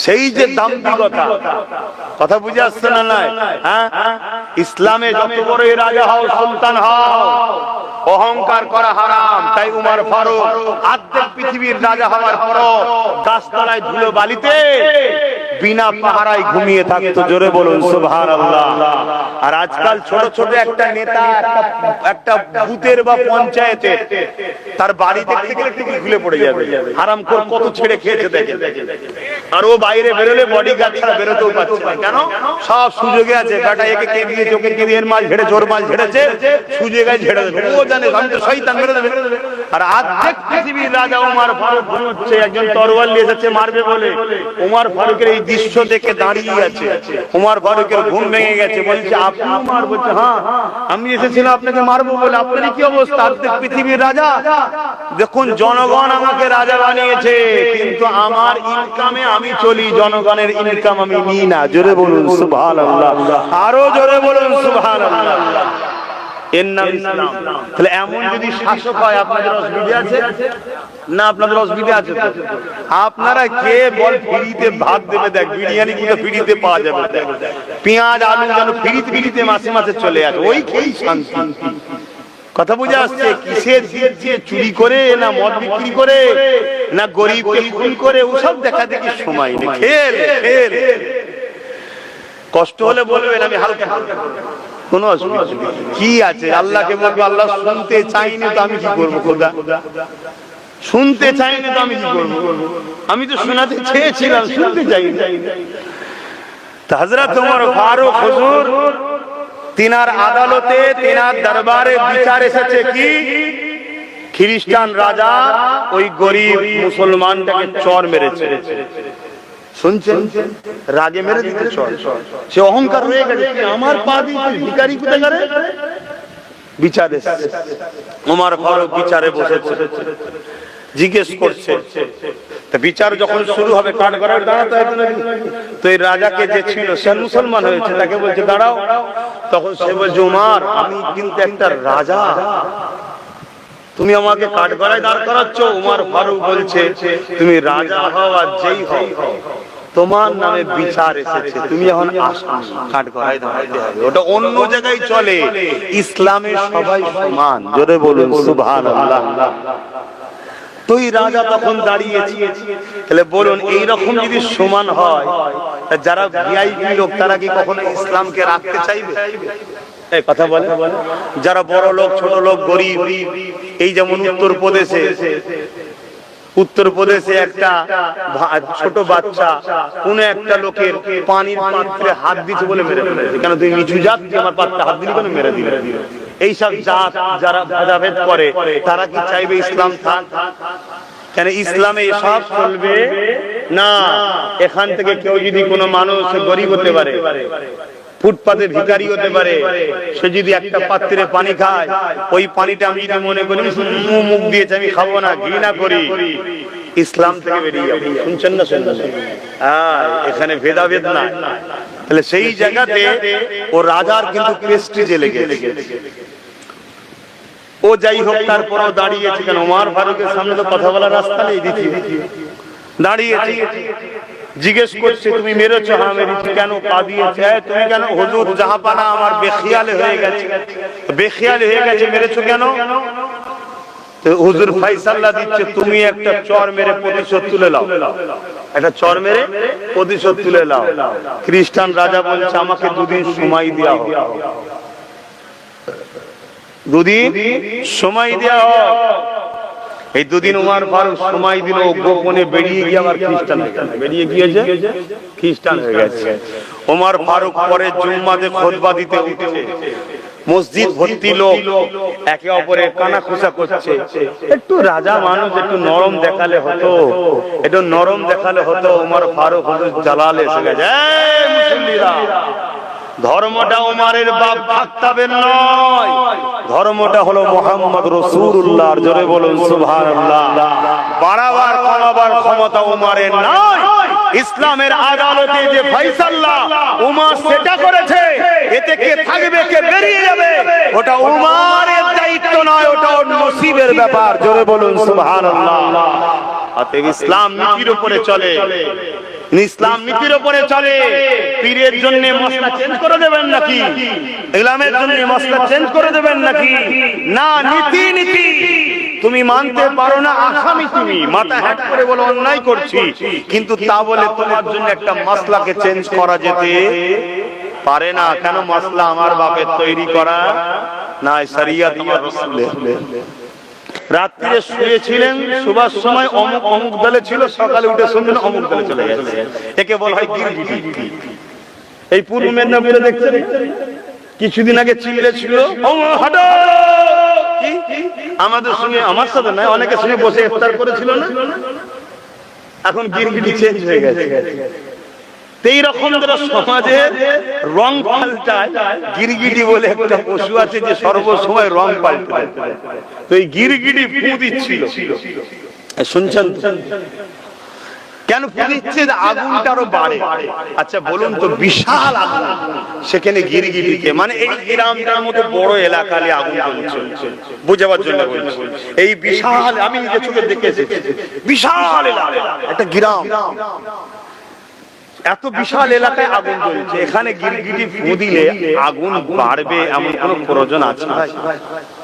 সেই যে দাম্ভিকতা, কথা বুঝে আসছে না? নাই হ্যাঁ, ইসলামে যত বড়ই রাজা হও, সুলতান হও, অহংকার করা হারাম। তাই উমর ফারুক অর্ধেক পৃথিবীর রাজা হওয়ার পরও গাছতলায় ধুলো বালিতে বিনা পাহারায় ঘুমিয়ে থাকতো। জোরে বলুন সুবহানাল্লাহ। আর আজকাল ছোট ছোট একটা নেতা, একটা বুথের বা পঞ্চায়েতে, তার বাড়ি দেখতে গেলে একটু খুলে পড়ে যাবে। হারামখোর কত ছেড়ে খেয়েছে দেখে। আর ও বাইরে বেরোলে বডিগার্ড ছাড়া বেরোতেও পারছে না। কেন? সব সুযোগে আছে। বেটা একে কে দিয়েছে, ওকে কে দিয়ে মাছ ঝেড়েছে, ওর মাছ ঝেড়েছে, সুযোগে ঝেড়ে দেবে। ও জানে আমি তো শয়তান, মেরে দেবে। আর অর্ধেক পৃথিবীর রাজা উমর ফারুক হচ্ছে, একজন তরোয়াল নিয়ে এসেছে মারবে বলে। উমর ফারুকের এই দৃশ্য দেখে দাঁড়িয়ে আছে। উমর ফারুকের ঘুম ভেঙে গেছে। বলছে আপনি উমর? বলছে হ্যাঁ, আমি এসেছিলাম আপনাকে মারবো বলে। আপনার কি অবস্থা? অর্ধেক পৃথিবীর রাজা। দেখুন, জনগণ আমাকে রাজা বানিয়েছে, কিন্তু আমার ইনকামে আমি চলি, জনগণের ইনকাম আমি নিই না। জোরে বলুন সুবহানাল্লাহ। আরো জোরে বলুন সুবহানাল্লাহ। এর নাম ইসলাম। তাহলে এমন যদি শাসক হয়, আপনাদের অসুবিধা আছে না? আপনাদের অসুবিধা আছে? আপনারা কে বল ফ্রিতে ভাত দেবে? দেখ, বিরিয়ানি কিন্তু ফ্রিতে পাওয়া যাবে, পেঁয়াজ আলু যেন ফ্রিতে মাসে মাসে চলে আসে, ওই খেয়েই শান্তি। কথা বুঝে আসছে? কিসের দিয়ে চুরি করে, না মদ বিক্রি করে, না গরিবকে খুন করে, ওসব দেখা দেখি সময় নেই। খেল খেল, কষ্ট হলে বলবেন, আমি হালকা হালকা, কোনো অসুবিধা কি আছে? আল্লাহকে বলবো আল্লাহ শুনতে চাইনি তো আমি কি করবো? খোদা শুনতে চাইনি তো আমি কি করবো? আমি তো শোনাতে চেয়েছিলাম, শুনতে চাইনি। হযরত ওমর ফারুক হুজুর, তিনার আদালতে, তিনার দরবারে বিচার এসেছে কি খ্রিস্টান রাজা ওই গরিব মুসলমানটাকে চর মেরেছে। শুনছেন? রাগে মেরে দিতে চর। সে অহংকার হয়ে গেছে, আমার পা দিয়ে ভিখারি কোথাকারে। বিচার এসেছে, ওমর ফারুক বিচারে বসেছে, জিজ্ঞেস করছে। বিচার যখন শুরু হবে, কাঠ গড়ায় দাঁড়াতে হবে না? তো এই রাজাকে যে ছিল, সে মুসলমান হয়েছে, তাকে বলছে দাঁড়াও। তখন সে বলছে উমর, আমি কিন্তু একটা রাজা, তুমি আমাকে কাঠ গড়ায় দাঁড় করাচ্ছ। উমর ফারুক বলছে তুমি রাজা হও আর যেই হও, তোমার নামে বিচার এসেছে, তুমি এখন কাঠ গড়ায় দাঁড়াতে হবে। ওটা অন্য জায়গায় চলে, ইসলামে সবাই সমান। জোরে বলুন সুবহানাল্লাহ। তুই রাজা তখন দাঁড়িয়েছি। তাহলে বলুন, এইরকম যদি সমান হয়, যারা ভিআইপি লোক তারা কি কখনো ইসলামকে রাখতে চাইবে? কথা বলে, যারা বড় লোক, ছোট লোক, গরিব, এই যেমন উত্তরপ্রদেশে একটা ছোট বাচ্চা কোন একটা লোকের পানির পাত্রে হাত দিচ্ছে বলে মেরে ফেলেছে। কেন? তুই নিচু জাত, আমার পাত্রে হাত দিলি কেন? মেরে দিলে। এইসব জাত যারা ভেদাভেদ করে, তারা কি চাইবে ইসলাম থাক? কেন ইসলামে এসব চলবে না। এখান থেকে কেউ যদি কোনো মানুষ গরিব হতে পারে, ফুটপাতে ভিখারি হতে পারে, সে যদি একটা পাত্রে পানি খায়, ওই পানিটা আমি যদি মনে করি মুখ দিয়েছে, আমি খাবো না, ঘৃণা করি, ইসলাম থেকে বেরিয়ে যাবো। শুনছেন না? শুনছেন? হ্যাঁ, এখানে ভেদাভেদ না। তাহলে সেই জায়গাতে ও রাজার কিন্তু প্রেস্টিজে লেগেছে। ও যাই হোক, তারপরেও দাঁড়িয়েছে। কেন? ওমর ফারুকের সামনে তো কথা বলার রাস্তা নেই, দ্বিতীয় দাঁড়িয়েছে। জিজ্ঞেস করছে তুমি মেরেছো? হ্যাঁ মেরেছি। কেন? পা দিয়েছে। তুমি কেন? হুজুর জাহাপানা আমার বেখিয়ালে হয়ে গেছে। বেখিয়ালে হয়ে গেছে, মেরেছো কেন? হুজুর ফয়সালা দিচ্ছে, তুমি একটা চর মেরে প্রতিশোধ তুলে নাও। একটা চর মেরে প্রতিশোধ তুলে নাও। খ্রিস্টান রাজা বলছে আমাকে 2 দিন সময় দেওয়া হোক। 2 দিন সময় দেওয়া হোক। এই 2 দিন উমর ফারুক সময় দিল, গোপনে বেরিয়ে গিয়ে আবার খ্রিস্টান বেরিয়ে গিয়েছে, খ্রিস্টান হয়ে গেছে। উমর ফারুক পরে জুম্মাতে খুতবা দিতে উঠছে, মসজিদ ভর্তি লোক একে অপরের কানা খোঁচা করছে। একটু রাজা মানুষ, একটু নরম দেখালে হতো, একটু নরম দেখালে হতো। উমর ফারুক হুজুর জালাল এসে গেছে। এই মুসল্লিরা, ধর্মটা উমরের বাপ খাত্তাবের নয়, ধর্মটা হলো মুহাম্মদ রাসূলুল্লাহর। জোরে বলুন সুবহানাল্লাহ। বাড়াবার কমাবার ক্ষমতা উমরের নয়। ইসলামের আদালতে যে ফয়সালা উমর সেটা করেছে, এতে কে থাকবে কে বেরিয়ে যাবে ওটা উমরের দায়িত্ব নয়, ওটা ওর নসিবের ব্যাপার। জোরে বলুন সুবহানাল্লাহ। অতএব ইসলাম নীতির উপরে চলে, ইসলাম নীতির উপরে চলে। পীরের জন্য মশলা চেঞ্জ করে দেবেন নাকি? ইসলামের জন্য মশলা চেঞ্জ করে দেবেন নাকি? না, নীতি নীতি। তুমি মানতে পারো না, আসামি তুমি, মাথা হ্যাট করে বলো অন্যায় করছি, কিন্তু তা বলে তোমার জন্য একটা মশলাকে চেঞ্জ করা যেতে পারে না। কেন? মশলা আমার বাপের তৈরি করা না, শরিয়ত আমার রাসূলের। রাত্রিরে শুয়েছিলেন, সুবহার সময় অমুক অমুক দলে ছিল, সকালে উঠে শুনলেন অমুক দলে চলে গেছে। একে বলা হয় গিরগিটি। এই পূর্ব মেদিনীপুরে দেখছেন, কিছুদিন আগে চিল্লে ছিল হাঁটো, আমাদের সঙ্গে, আমার সাথে নয়, অনেকের সঙ্গে বসে ইফতার করেছিল না, এখন গিরগিটি চেঞ্জ হয়ে গেছে। এই রকম যারা সমাজে রং পাল্টায়, গিরগিটি বলে একটা পশু আছে যে সর্বসময় রং পাল্টায়, তো এই গিরগিটি ফু দিচ্ছিল। শুনছেন কেন ফু দিচ্ছে? আগুনটা আরো বাড়ে। আচ্ছা বলুন তো, বিশাল আগুন, সেখানে গিরগিটিকে, মানে এই গ্রামটার মধ্যে বড় এলাকা নিয়ে আগুন চলছে, বুঝাবার জন্য বলছি। এই বিশাল, আমি নিজে চোখে দেখেছি, বিশাল এলাকা, একটা গ্রাম, এত বিশাল এলাকায় আগুন জ্বলছে, এখানে গিরগিটি ফু দিলে আগুন বাড়বে এমন কোন প্রয়োজন আছে?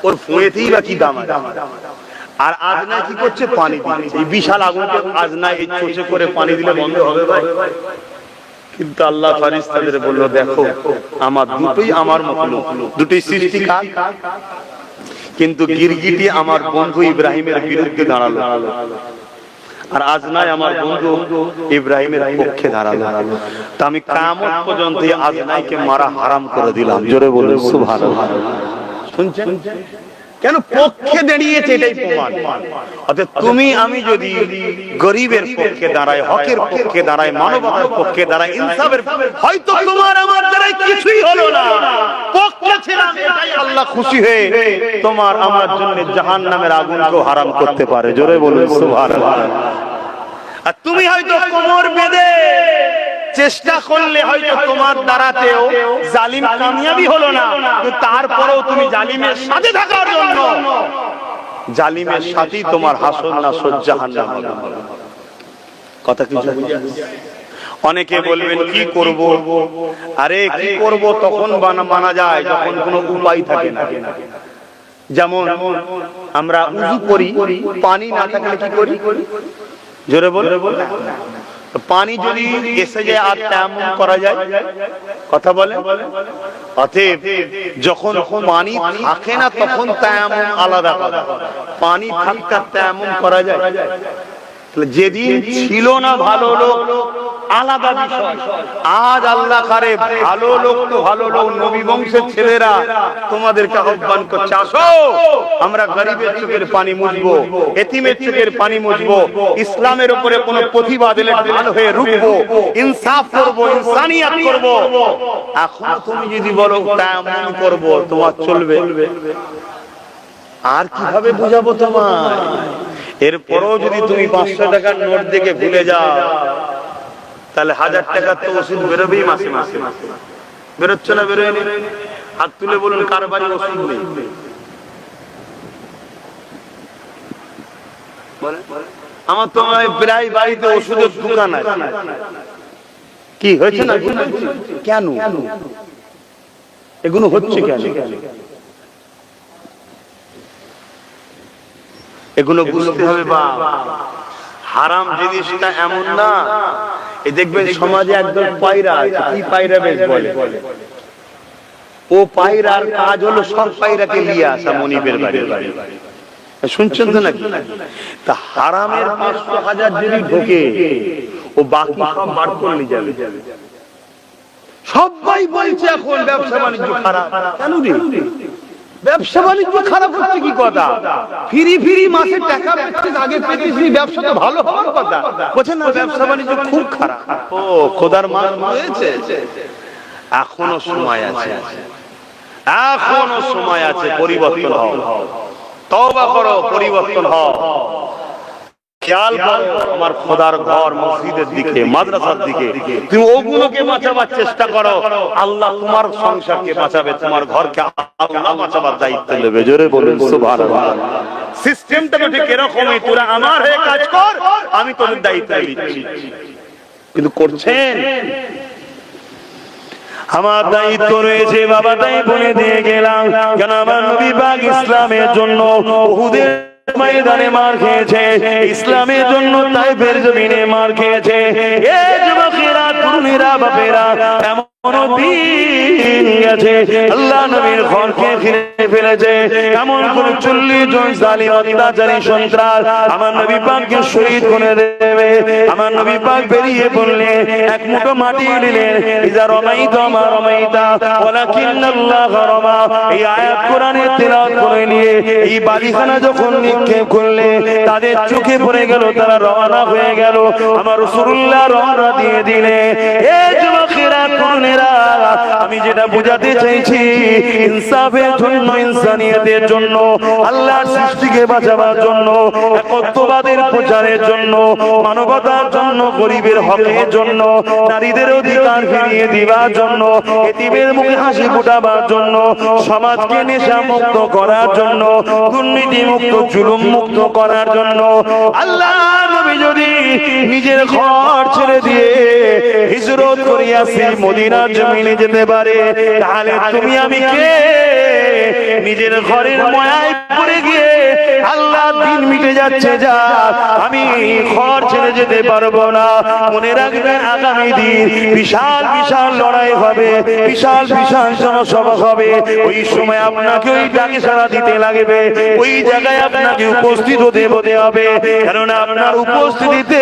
ওর ফুঁয়েতেই বা কি দাম? আর আজনা কি করছে? পানি দিচ্ছে। এই বিশাল আগুনকে আজনা এই চোষে করে পানি দিলে বন্ধ হবে ভাই? কিন্তু আল্লাহ ফেরেশতাদের বলল, দেখো আমার দুটোই আমার মখলুক, দুটোই সৃষ্টি কার, কিন্তু গিরগিটি আমার বন্ধু ইব্রাহিমের বিরুদ্ধে দাঁড়ালো, আর আজনায় আমার বন্ধু ইব্রাহিমের পক্ষে দাঁড়ালো। তা আমি কিয়ামত পর্যন্ত আজনাইকে মারা হারাম করে দিলাম। জোরে বলুন সুবহানাল্লাহ। শুনছেন কেন? পক্ষে দাঁড়িয়েছে, এটাই প্রমাণ। অর্থাৎ তুমি আমি যদি গরিবের পক্ষে দাঁড়াই, হকের পক্ষে দাঁড়াই, মানবতার পক্ষে দাঁড়াই, ইনসাফের, হয়তো তোমার আমার দ্বারাই কিছুই হলো না, পক্ষে ছিলাম, এটাই আল্লাহ খুশি হয়ে তোমার আমার জন্য জাহান্নামের আগুনকে হারাম করতে পারে। জোরে বলুন সুবহানাল্লাহ। আর তুমি হয়তো কোমর বেঁধে চেষ্টা করলে হয়তো তোমার দ্বারাতেও জালিম কামিয়াবি হলো না, কিন্তু তারপরেও তুমি জালিমের সাথে থাকার জন্য জালিমের সাথেই তোমার হাসর নাসর জাহান্নাম হবে। কথা কিছু বুঝাচ্ছে? অনেকে বলবেন কি করব? আরে কি করব তখন মানা যায় যখন কোনো উপায় থাকে না। যেমন আমরা উযু করি, পানি না থাকলে কি করি? জোরে বল। পানি যদি এসে যায় আর তায়াম্মুম করা যায়, কথা বলে। অতএব যখন পানি থাকে না তখন তায়াম্মুম আলাদা কথা, পানি থাকতে তায়াম্মুম করা যায়। যেদিন ছিল না ভালো লোক আলাদা বিষয়, আজ আল্লাহ কারে ভালো লোক, তো ভালো লোক নবী বংশের ছেলেরা তোমাদেরকে আহ্বান করছে, আসো আমরা গরিবের চোখের পানি মুছবো, এতিমের চোখের পানি মুছবো, ইসলামের উপরে কোনো প্রতিবাদ এলে ঢাল হয়ে রুখবো, ইনসাফ করবো, ইনসানিয়াত করবো। এখন তুমি যদি বলো তায়াম্মুম করবো, তোমার চলবে? আর কিভাবে বুঝাবো তোমার? এরপরও যদি তুমি 500 টাকার নোট দেখে ভুলে যাও, তাহলে 1000 টাকার তো ওষুধ বেরোবেই মাসে মাসে। বেরোচ্ছে না? বেরোয়নি? হাত তুলে বলুন কার বাড়ি ওষুধ নেই? আমার তো প্রায় বাড়িতে ওষুধের দোকান আছে। কি হয়েছে না? কেন এগুলো হচ্ছে? কেন এগুলো বুঝতে হবে। বা হারাম জিনিসটা এমন না, এই দেখবেন সমাজে একদম পায়রা আছে, কি পায়রা বেশ বলে, ও পায়রার কাজ হলো সব পায়রাকে নিয়ে আসা মনিবের বাড়ি। শুনছেন তো নাকি? তা হারামের 500,000 যদি ঢোকে, ও বাকি সব বার করে নিয়ে যাবে। সবাই বলছে এখন ব্যবসা বাণিজ্য খারাপ। কেন রে ব্যবসা বাণিজ্য খারাপ হচ্ছে কি কথা? ফিরি ফিরি মাসে টাকা পেতিস, আগে পেতিস, ব্যবসা তো ভালো হওয়ার কথা। বলছে না ব্যবসা বাণিজ্য খুব খারাপ। ও খোদার মাস হয়েছে, এখনো সময় আছে, এখনো সময় আছে, পরিবর্তন হও, তওবা করো, পরিবর্তন হও। খেয়াল করো আমার খোদার ঘর, মসজিদের দিকে, মাদ্রাসার দিকে, তুমি ওগুলোকে বাঁচাবার চেষ্টা করো। আল্লাহ তোমার সংসারকে বাঁচাবে, তোমার ঘরকে আল্লাহ বাঁচাবার দায়িত্ব নেবে। জোরে বলুন সুবহানাল্লাহ। সিস্টেমটা ঠিক এরকমই, তোরা আমার হয়ে কাজ কর, আমি তোদের দায়িত্ব নিচ্ছি। কিন্তু করছেন? আমার দায়িত্ব রয়েছে বাবা, তাই বলে দিয়ে গেলাম। কেন আমার নবী পাক ইসলামের জন্য উহুদের ময়দানে মার খেয়েছে, ইসলামের জন্য তাইফের জমিনে মার খেয়েছে। এ যুবকেরা, তরুণীরা, বাপেরা, এমন দিন গেছে আল্লাহ নবীর ঘরকে ঘিরে ফেলেছে। এমন কোন 40 জন জালিম অত্যাচারী সন্ত্রাস আমার নবী পাককে শহীদ করে দেবে। আমার নবী পাক বেরিয়ে পড়লে এক মুঠো মাটি নিলেন। ইজা রমাইতা মা রমাইতা ওয়ালাকিন্নাল্লাহ রমা, এই আয়াত কোরআনে তেলাওয়াত করে নিয়ে এই বালিখানা যখন নিক্ষেপ করলে তাদের চোখে পড়ে গেল, তারা রওনা হয়ে গেল। আমার রাসূলুল্লাহ রওনা দিয়ে দিলে। এ যুবকেরা, তরুণেরা, আমি যেটা বোঝাতে চাইছি, ইনসাফের জন্য, ইনসানিয়তের জন্য, আল্লাহর সৃষ্টিকে বাঁচাবার জন্য, একত্ববাদের প্রচারের জন্য, মানবতার জন্য, গরিবের হকের জন্য, নারীদের অধিকার ফিরিয়ে দিবার জন্য, এতিমের মুখে হাসি ফোটাবার জন্য, সমাজকে নেশা মুক্ত করার জন্য, দুর্নীতি মুক্ত, জুলুম মুক্ত করার জন্য আল্লাহ নবী যদি নিজের ঘর ছেড়ে দিয়ে হিজরত করিয়া সেই মদিনার জমিনে যেতে পারে, তাহলে তুমি আমি কে? নিজের ঘরের মায়ায় পড়ে গিয়ে আল্লাহ দিন মিটে যাচ্ছে, যা আমি ঘর ছেড়ে যেতে পারবো না। মনে রাখবেন, আগামী দিন বিশাল বিশাল লড়াই হবে, বিশাল বিশাল জনসভা হবে। ওই সময় আপনাকে ওই ডাকে সাড়া দিতে লাগবে, ওই জায়গায় আপনাকে উপস্থিত হতে হবে। কারণ আপনার উপস্থিতিতে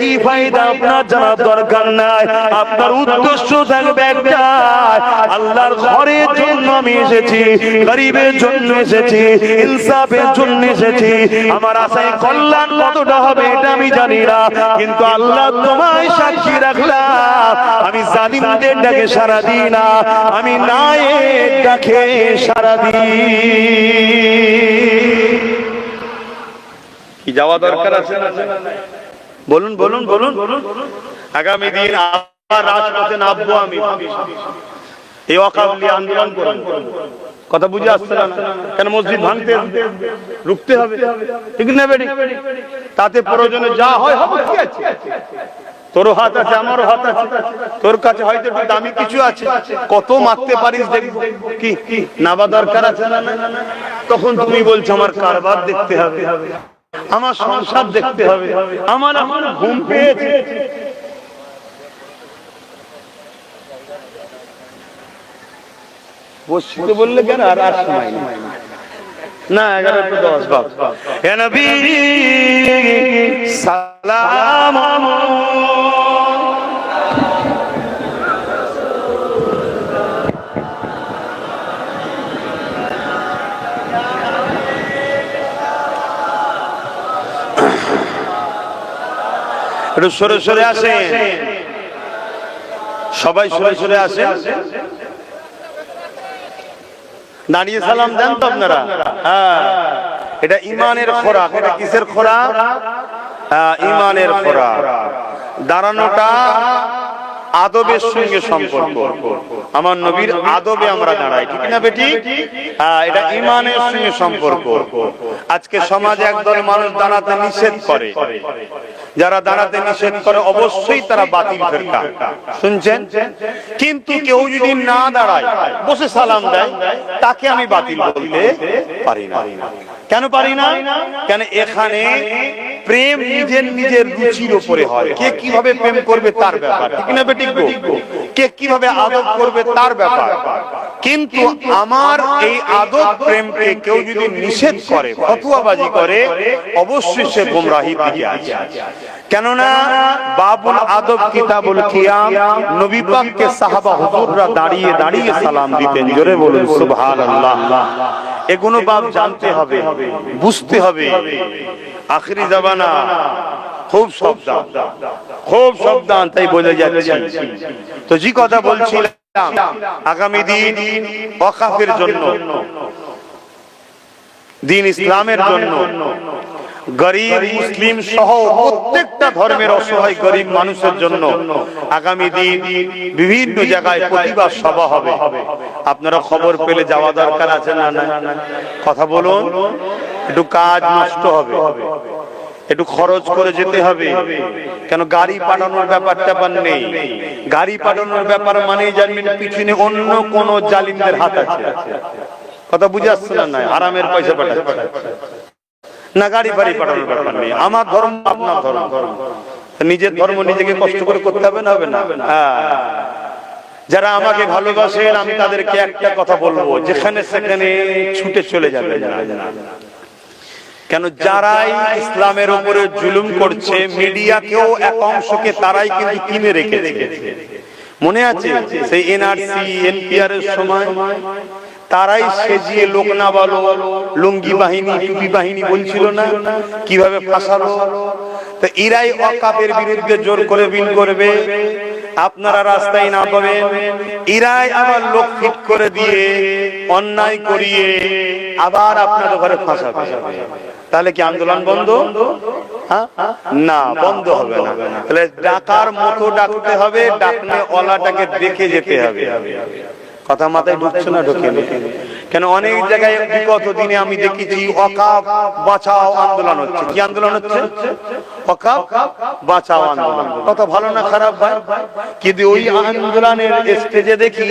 কি ফায়দা আপনার জানার দরকার নাই। আপনার উদ্দেশ্য থাকবে একটা, আল্লাহর ঘরের জন্য আমি এসেছি, গরিবের জন্য এসেছি, ইনসাফের জন্য এসেছি। আমার আশায় কল্যাণ কতটা হবে এটা আমি জানি না, কিন্তু আল্লাহ তোমায় সাক্ষী রাখলাম, আমি জালিমদের ডাকে সাড়া দিই না, আমি নায়ের ডাকে সাড়া দিই। কি যাওয়া দরকার আছে? বলুন বলুন বলুন। আগামী দিন আবার রাজপথে নামবো আমি, এই ওয়াকাফ আন্দোলন করব। কথা বুঝে আসছে না? কেন মসজিদ ভাঙতে রুখতে হবে, ঠিক না বেটি? তাতে প্রয়োজনে যা হয় হবে, কি আছে? তোরও হাত আছে, আমারও হাত আছে, তোর কাছে হয়তো একটু দামি কিছু আছে, কত মারতে পারিস দেখবো। কি নাবা দরকার আছে না? তখন তুমি বলছো আমার কারবার দেখতে হবে, আমার সংসার দেখতে হবে, আমার এখন ঘুম পেয়েছে। বসতে বললে কেন? আর সময় না, 11:10 বাপ। হে নবী সালাম, একটু সরে সরে আসে, সবাই সরে সরে আসে। দাঁড়িয়ে সালাম দেন তো আপনারা? হ্যাঁ, এটা ইমানের খোরাক। এটা কিসের খোরাক? ইমানের খোরাক। দাঁড়ানোটা আদবের সঙ্গে সম্পর্ক। আমার নবীর আদবে আমরা দাঁড়াই, ঠিক না বেটি? হ্যাঁ, এটা ইমানের সঙ্গে সম্পর্ক। আজকে সমাজে একদল মানুষ দাঁড়াতে নিষেধ করে, যারা দাঁড়াতে নিষেধ করে অবশ্যই তারা বাতিল ফেরকা, শুনছেন? কিন্তু কেউ যদি না দাঁড়ায়, বসে সালাম দেয়, তাকে আমি বাতিল বলতে পারি না। কেন পারি না? কেন এখানে প্রেম নিজের নিজের রুচির উপরে হয়। কে কিভাবে প্রেম করবে তার ব্যাপার, ঠিক না বেটি? কে কিভাবে আদব করবে তার ব্যাপার। কিন্তু আমার এই আদব প্রেমকে কেউ যদি নিষেধ করে, ফতোয়াবাজি করে, অবশ্যই সে গোমরাহির দিকে আছে। কেননা বাবুল আদব কিতাবুল কিয়াম, নবী পাককে সাহাবা হুজুররা দাঁড়িয়ে দাঁড়িয়ে সালাম দিতেন। জোরে বলুন সুবহানাল্লাহ। এগুলো বাব জানতে হবে, বুঝতে হবে। আখিরি জামানা, খুব সাবধান, খুব সাবধান, তাই বলে যাচ্ছি। তো যে কথা বলছিলাম, আগামী দিন ওয়াকাফের জন্য, দিন ইসলামের জন্য, গরিব মুসলিম সহ প্রত্যেকটা ধর্মের অসহায় গরিব মানুষের জন্য আগামী দিন বিভিন্ন জায়গায় প্রতিবাদ সভা হবে। আপনারা খবর পেলে যাওয়া দরকার আছে না? কথা বলুন। একটু কাজ নষ্ট হবে, একটু খরচ করে যেতে হবে। কেন গাড়ি পাঠানোর ব্যাপারটা নেই। গাড়ি পাঠানোর ব্যাপার মানেই জানবেন পিছনে অন্য কোন জালিমদের হাত আছে। কথা বুঝে আসছে না? হারামের পয়সা পাঠাচ্ছে না, গাড়ি বাড়ি পাঠানোর ব্যাপার নেই। আমার ধর্ম আপনার ধর্ম, নিজের ধর্ম নিজেকে কষ্ট করে করতে হবে না? হবে না? যারা আমাকে ভালোবাসেন আমি তাদেরকে একটা কথা বলবো, যেখানে সেখানে ছুটে চলে যাবে না। কেন যারাই ইসলামের উপরে জুলুম করছে, মিডিয়াকেও এক অংশকে তারাই কিন্তু কিনে রেখেছে। মনে আছে সেই এনআরসি এনপিআর এর সময় তারাই সেজিয়ে লোক না বলো লুঙ্গি বাহিনী টুপি বাহিনী বলছিল না, কিভাবে ফাঁসালো। তো এরাই ওয়াকাফের বিরুদ্ধে জোর করে বিল করবে, আপনারা রাস্তায় না পাবেন। এরাই আবার লোক ফিট করে দিয়ে অন্যায় করিয়ে আবার আপনাদের ঘরে ফাঁসাবে। তাহলে কি আন্দোলন বন্ধ? না, বন্ধ হবে না। তাহলে ডাকার মতো ডাকতে হবে, ডাকনে ওলাটাকে দেখে যেতে হবে। কথা মাথায় ঢুকছে না? ঢুকে কেন অনেক জায়গায় বিগত দিনে আমি দেখেছি ওয়াকাফ বাঁচাও আন্দোলন হচ্ছে। কি আন্দোলন হচ্ছে? ওয়াকাফ বাঁচাও আন্দোলন। কত ভালো না খারাপ ভাই? কিন্তু ওই আন্দোলনের স্টেজে দেখি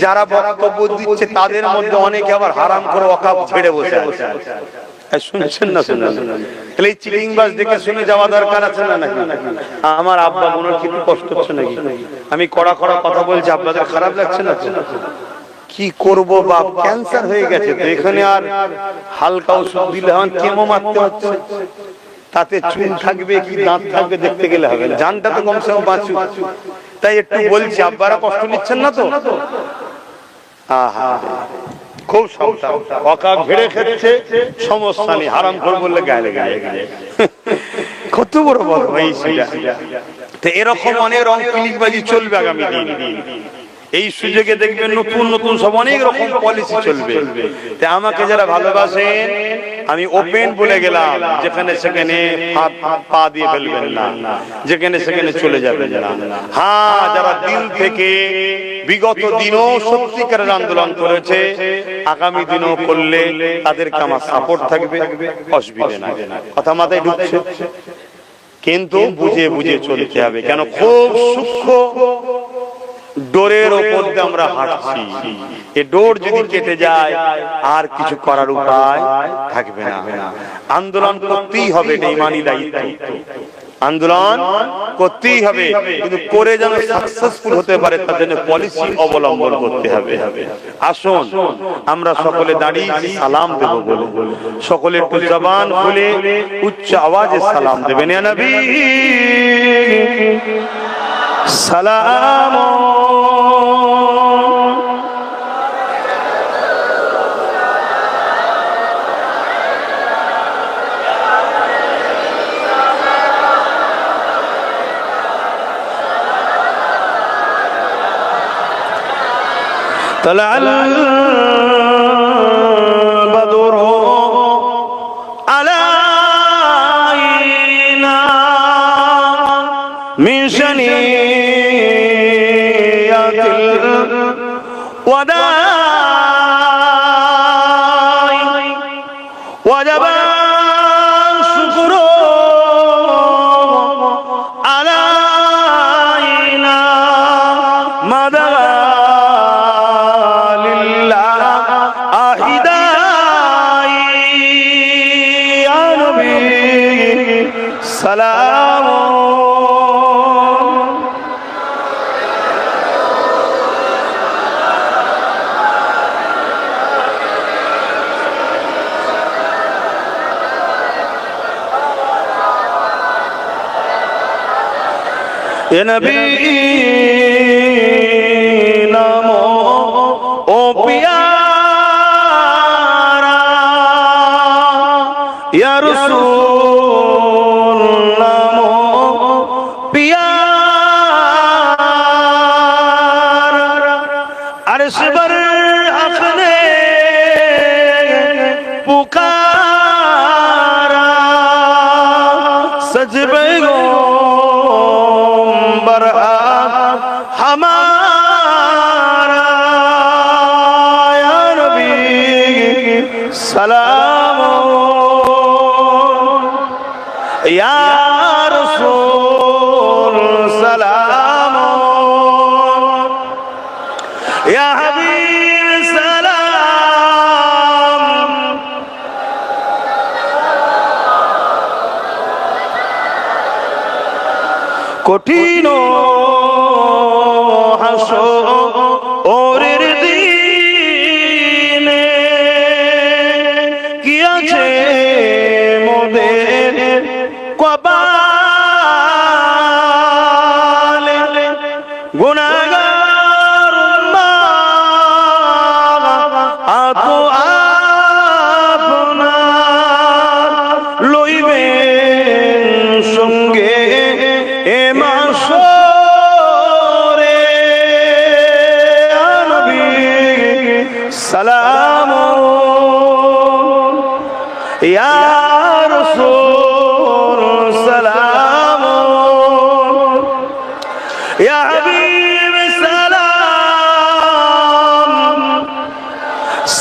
যারা বক্তব্য দিচ্ছে তাদের মধ্যে অনেকে আবার হারাম করে ওয়াকাফ ছেড়ে বসে আছে। শুনছেন না? শুনুন। তাহলে এই চিটিংবাজ দেখে শুনে যাওয়া দরকার আছে না নাকি? আমার আব্বা মনের কি কষ্ট হচ্ছে নাকি? আমি কড়া কড়া কথা বলছি, আপনাদের খারাপ লাগছে না? কি করব বাপ, ক্যান্সার হয়ে গেছে তো এখানে আর হালকা ওষুধ দিলে হন কেমো মারতে হচ্ছে। তাতে চুল থাকবে কি দাঁত থাকবে দেখতে গেলে হবে না, জানটা তো কমসে কম বাঁচুক। তাই একটু বলছি, আব্বারা কষ্ট নিচ্ছেন না তো? আহা, খুব সাবধান। ওয়াকাফ ঘেড়ে খেচ্ছে, সমস্যা নেই, হারাম করে বললে গায়ে গায়ে গায়ে কত বড় বড় সেটা। তো এরকম অনেক রং ক্লিকবাজি চলবে আগামী দিন। এই সুযোগে দেখবেন নতুন নতুন সব অনেক রকম পলিসি চলবে। তাই আমাকে যারা ভালোবাসেন আমি ওপেন বলে গেলাম, যেখানে সেখানে পা দিয়ে ফেলবেন না, যেখানে সেখানে চলে যাবেন না। হ্যাঁ, যারা দিল থেকে বিগত দিনও সত্যিকারের আন্দোলন করেছে, আগামী দিনও করলে তাদেরকে আমার সাপোর্ট থাকবে, অসুবিধা নাই। কথা মাথায় ঢুকছে? কিন্তু বুঝে বুঝে চলতে হবে। কেন খুব সূক্ষ্ম ডোরের ওপর দিয়ে আমরা হাঁটছি। এই ডোর যদি কেটে যায় আর কিছু করার উপায় থাকবে না। আন্দোলন করতেই হবে, এটা ইমানি দায়িত্ব। আন্দোলন করতেই হবে, কিন্তু করে যেন সাকসেসফুল হতে পারে তার জন্য পলিসি অবলম্বন করতে হবে। আসুন আমরা সকলে দাঁড়িয়ে সালাম দেব বলে, সকলে একটু জবান খুলে উচ্চ আওয়াজে সালাম দেবেন। ইয়া নবী সালাম। طلع البدر علينا من شنيات الوداع وجب الشكر علينا مدى সালাম। এ নবী নামো ও পিয়ারা ইয়া রাসূল নামো পিয়ারা আরশ पर अपने पुकारा सजबे गोंबर हमारा या नबी सलाम या रसूल सलाम या हबीब सलाम কঠিন হাসরের দিনে কি আছে মোদের কপালে গুনাহগার উম্মাহ আতো আপনার লইবেন সঙ্গে এ মাশরে ইয়া নবী সালাম ইয়া রাসূল সালাম ইয়া হাবিব সালাম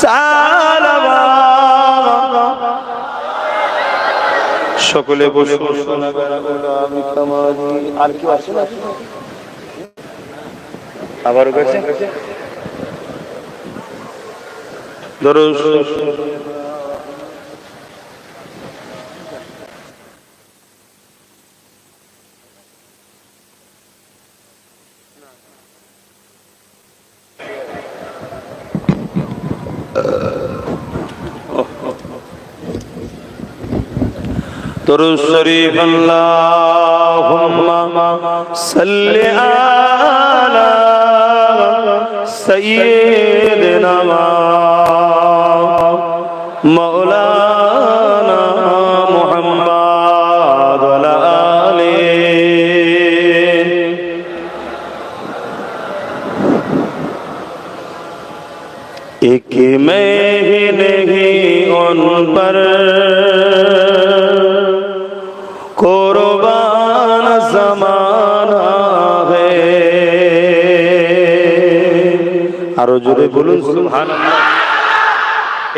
সালাম সকলে বসে আর কি আছে না আবারও গেছে দরুদ درود شریف اللهم صل على سيدنا مولانا محمد وعلى آله एक मैं ही नहीं उन पर कुर्बान ज़माना है আরো জোরে বলুন সুবহানাল্লাহ।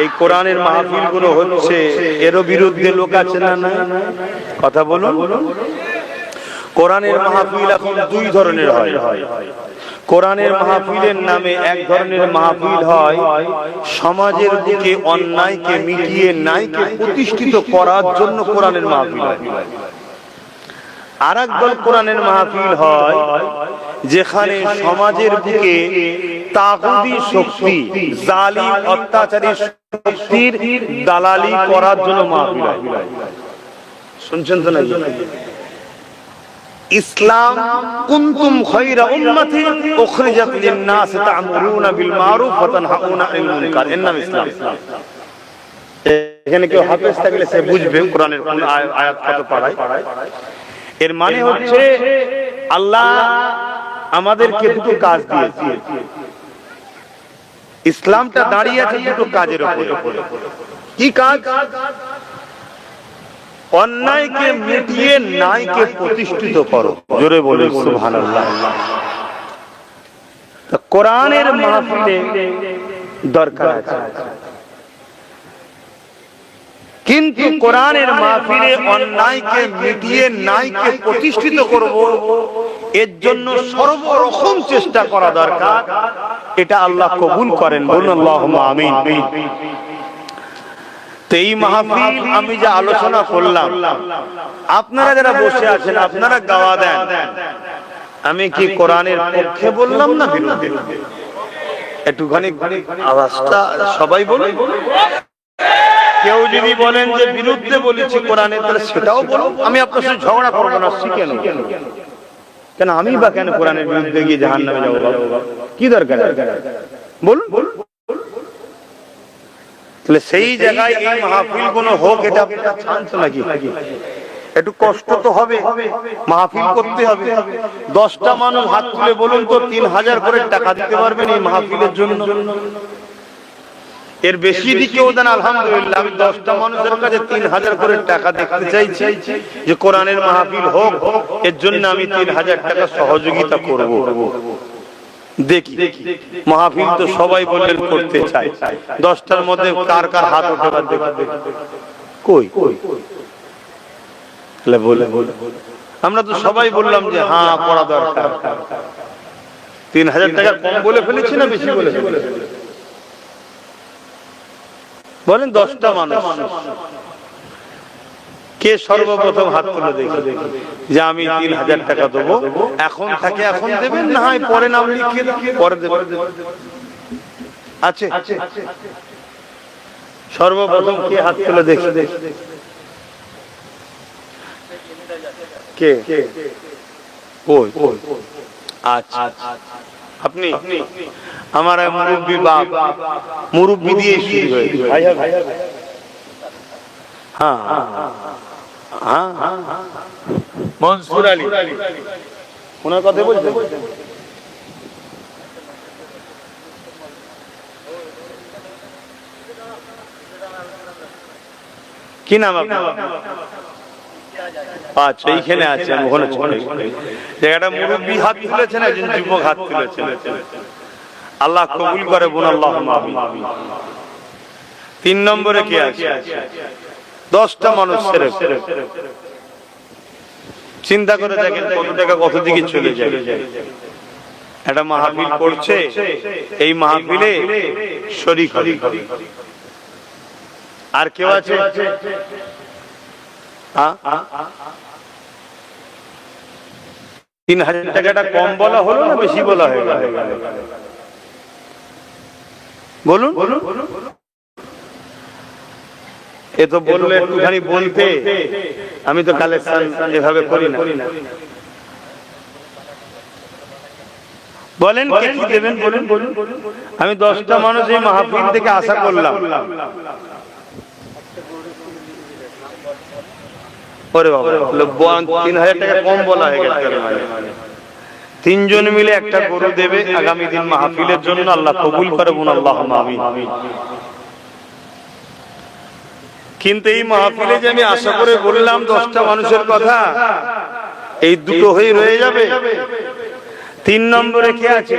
এই কোরআনের মাহফিল গুলো হচ্ছে এর বিরুদ্ধে লোক আছে না না কথা বলুন। কোরআনের মাহফিল এখন দুই ধরনের হয়। কোরআনের মাহফিলের নামে এক ধরনের মাহফিল হয় সমাজের দিকে অন্যায়কে মিটিয়ে ন্যায়কে প্রতিষ্ঠিত করার জন্য কোরআনের মাহফিল হয়। আরেক দল কোরআনের মাহফিল হয় যেখানে সমাজের দিকে তাগুতি শক্তি জালিম অত্যাচারী শক্তির দালালি করার জন্য মাহফিল হয়। শুনছেন তো নাকি? ইসলাম কুনতুম খায়রা উম্মাতিন উখরিজাত লিন-নাস তা'মুরুনা বিল মারুফ ওয়া তানহাউনা আনিল মুনকার, এর নাম ইসলাম। এখানে কেউ হাফেজ থাকলে সে বুঝবে কোরআনের কোন আয়াত কত পড়ায়। এর মানে হচ্ছে আল্লাহ আমাদেরকে দুটো কাজ দিয়েছে। ইসলামটা দাঁড়িয়ে আছে দুটো কাজের উপরে। কি কাজ? অন্যায়কে মিটিয়ে ন্যায়কে প্রতিষ্ঠিত করো। জোরে বলে সুবহানাল্লাহ। তো কোরআনের মাহফিলে দরকার আছে, কিন্তু কোরআনের মাহফিলে অন্যায়কে মিটিয়ে ন্যায়কে প্রতিষ্ঠিত করব, এর জন্য সর্বরকম চেষ্টা করা দরকার। এটা আল্লাহ কবুল করেন, বলুন আল্লাহুম্মা আমিন। তো এই মাহফিল আমি যা আলোচনা করলাম, আপনারা যারা বসে আছেন আপনারা গাওয়া দেন, আমি কি কোরআনের পক্ষে বললাম না বিরুদ্ধে? একটুখানি আওয়াজটা সবাই বলুন। কেউ যদি বলেন যে বিরুদ্ধে বলেছি কোরআনে, তাহলে সেটাও বলুন, আমি আপনার সাথে ঝগড়া করবো না, শিখে নেব। কেন আমি বা কেন কোরআনের বিরুদ্ধে গিয়ে জাহান্নামে যাবো বাবা? কি দরকার বলুন? তাহলে সেই জায়গায় এই মাহফিল গুলো হোক, এটা আপনারা চান তো নাকি? একটু কষ্ট তো হবে, মাহফিল করতে হবে। 10টা মানুষ হাত তুলে বলুন তো 3000 করে টাকা দিতে পারবেন এই মাহফিলের জন্য? এর বেশি দিকেও দেন আলহামদুলিল্লাহ। আমি 10টা মানুষের কাছে 3000 করে টাকা দেখতে চাইছি যে কোরআনের মাহফিল হোক, এর জন্য আমি 3000 টাকা সহযোগিতা করব। দেখি মাহফিল তো সবাই বললেন করতে চাই, 10টার মধ্যে কার কার হাত ওঠে কই? আমরা তো সবাই বললাম যে হ্যাঁ করা দরকার। 3000 টাকা কম বলে ফেলেছি না বেশি বলে ফেলেছি? বলেন 10টা মানুষ কে সর্বপ্রথম হাত তুলে দেখি যে আমি 3000 টাকা দেবো। এখন থাকে এখন দেবেন, না হয় পরে নাম লিখে পরে দেবেন। আছে সর্বপ্রথম কে হাত তুলে দেখি? কে? কই? আচ্ছা আপনি আমার মুরব্বী বাপ, মুরব্বী দিয়ে শুরু হয়েছে। হ্যাঁ হ্যাঁ মনসুর আলী, ওনার কথা বলছেন? কি নাম আপনার? আচ্ছা এইখানে আছে, ওখানে জায়গাটা মুরব্বী হাত তুলেছেন, একজন যুবক হাত তুলেছেন। আল্লাহ কবুল করে বোন, আল্লাহুম্মা আমিন। 3 নম্বরে কে আছে? 10টা মানুষ ছেড়ে চিন্তা করে দেখেন কত টাকা কত দিকে চলে যায়। একটা মাহফিল করছে, এই মাহফিলে শরীক হবে। আর কেউ আছে? 3000 টাকাটা কম বলা হলো না বেশি বলা হয়ে গেল? বলুন। এ তো বললো একটুখানি বলতে, আমি তো কালেকশন এভাবে করি না। বলেন কে কি দেবেন? বলুন। আমি 10টা মানুষ এই মাহফিল থেকে আশা করলাম। ওরে বাবা, 3000 টাকা কম বলা হয়ে গেছে। 3 জন মিলে একটা গরু দেবে আগামী দিন মাহফিলের জন্য। আল্লাহ কবুল করে বোন, আল্লাহুম্মা আমিন। কিন্তু এই মাহফিলে যে আমি আশা করে বললাম 10টা মানুষের কথা, এই দুটো হয়ে রয়ে যাবে। 3 নম্বরে কে আছে?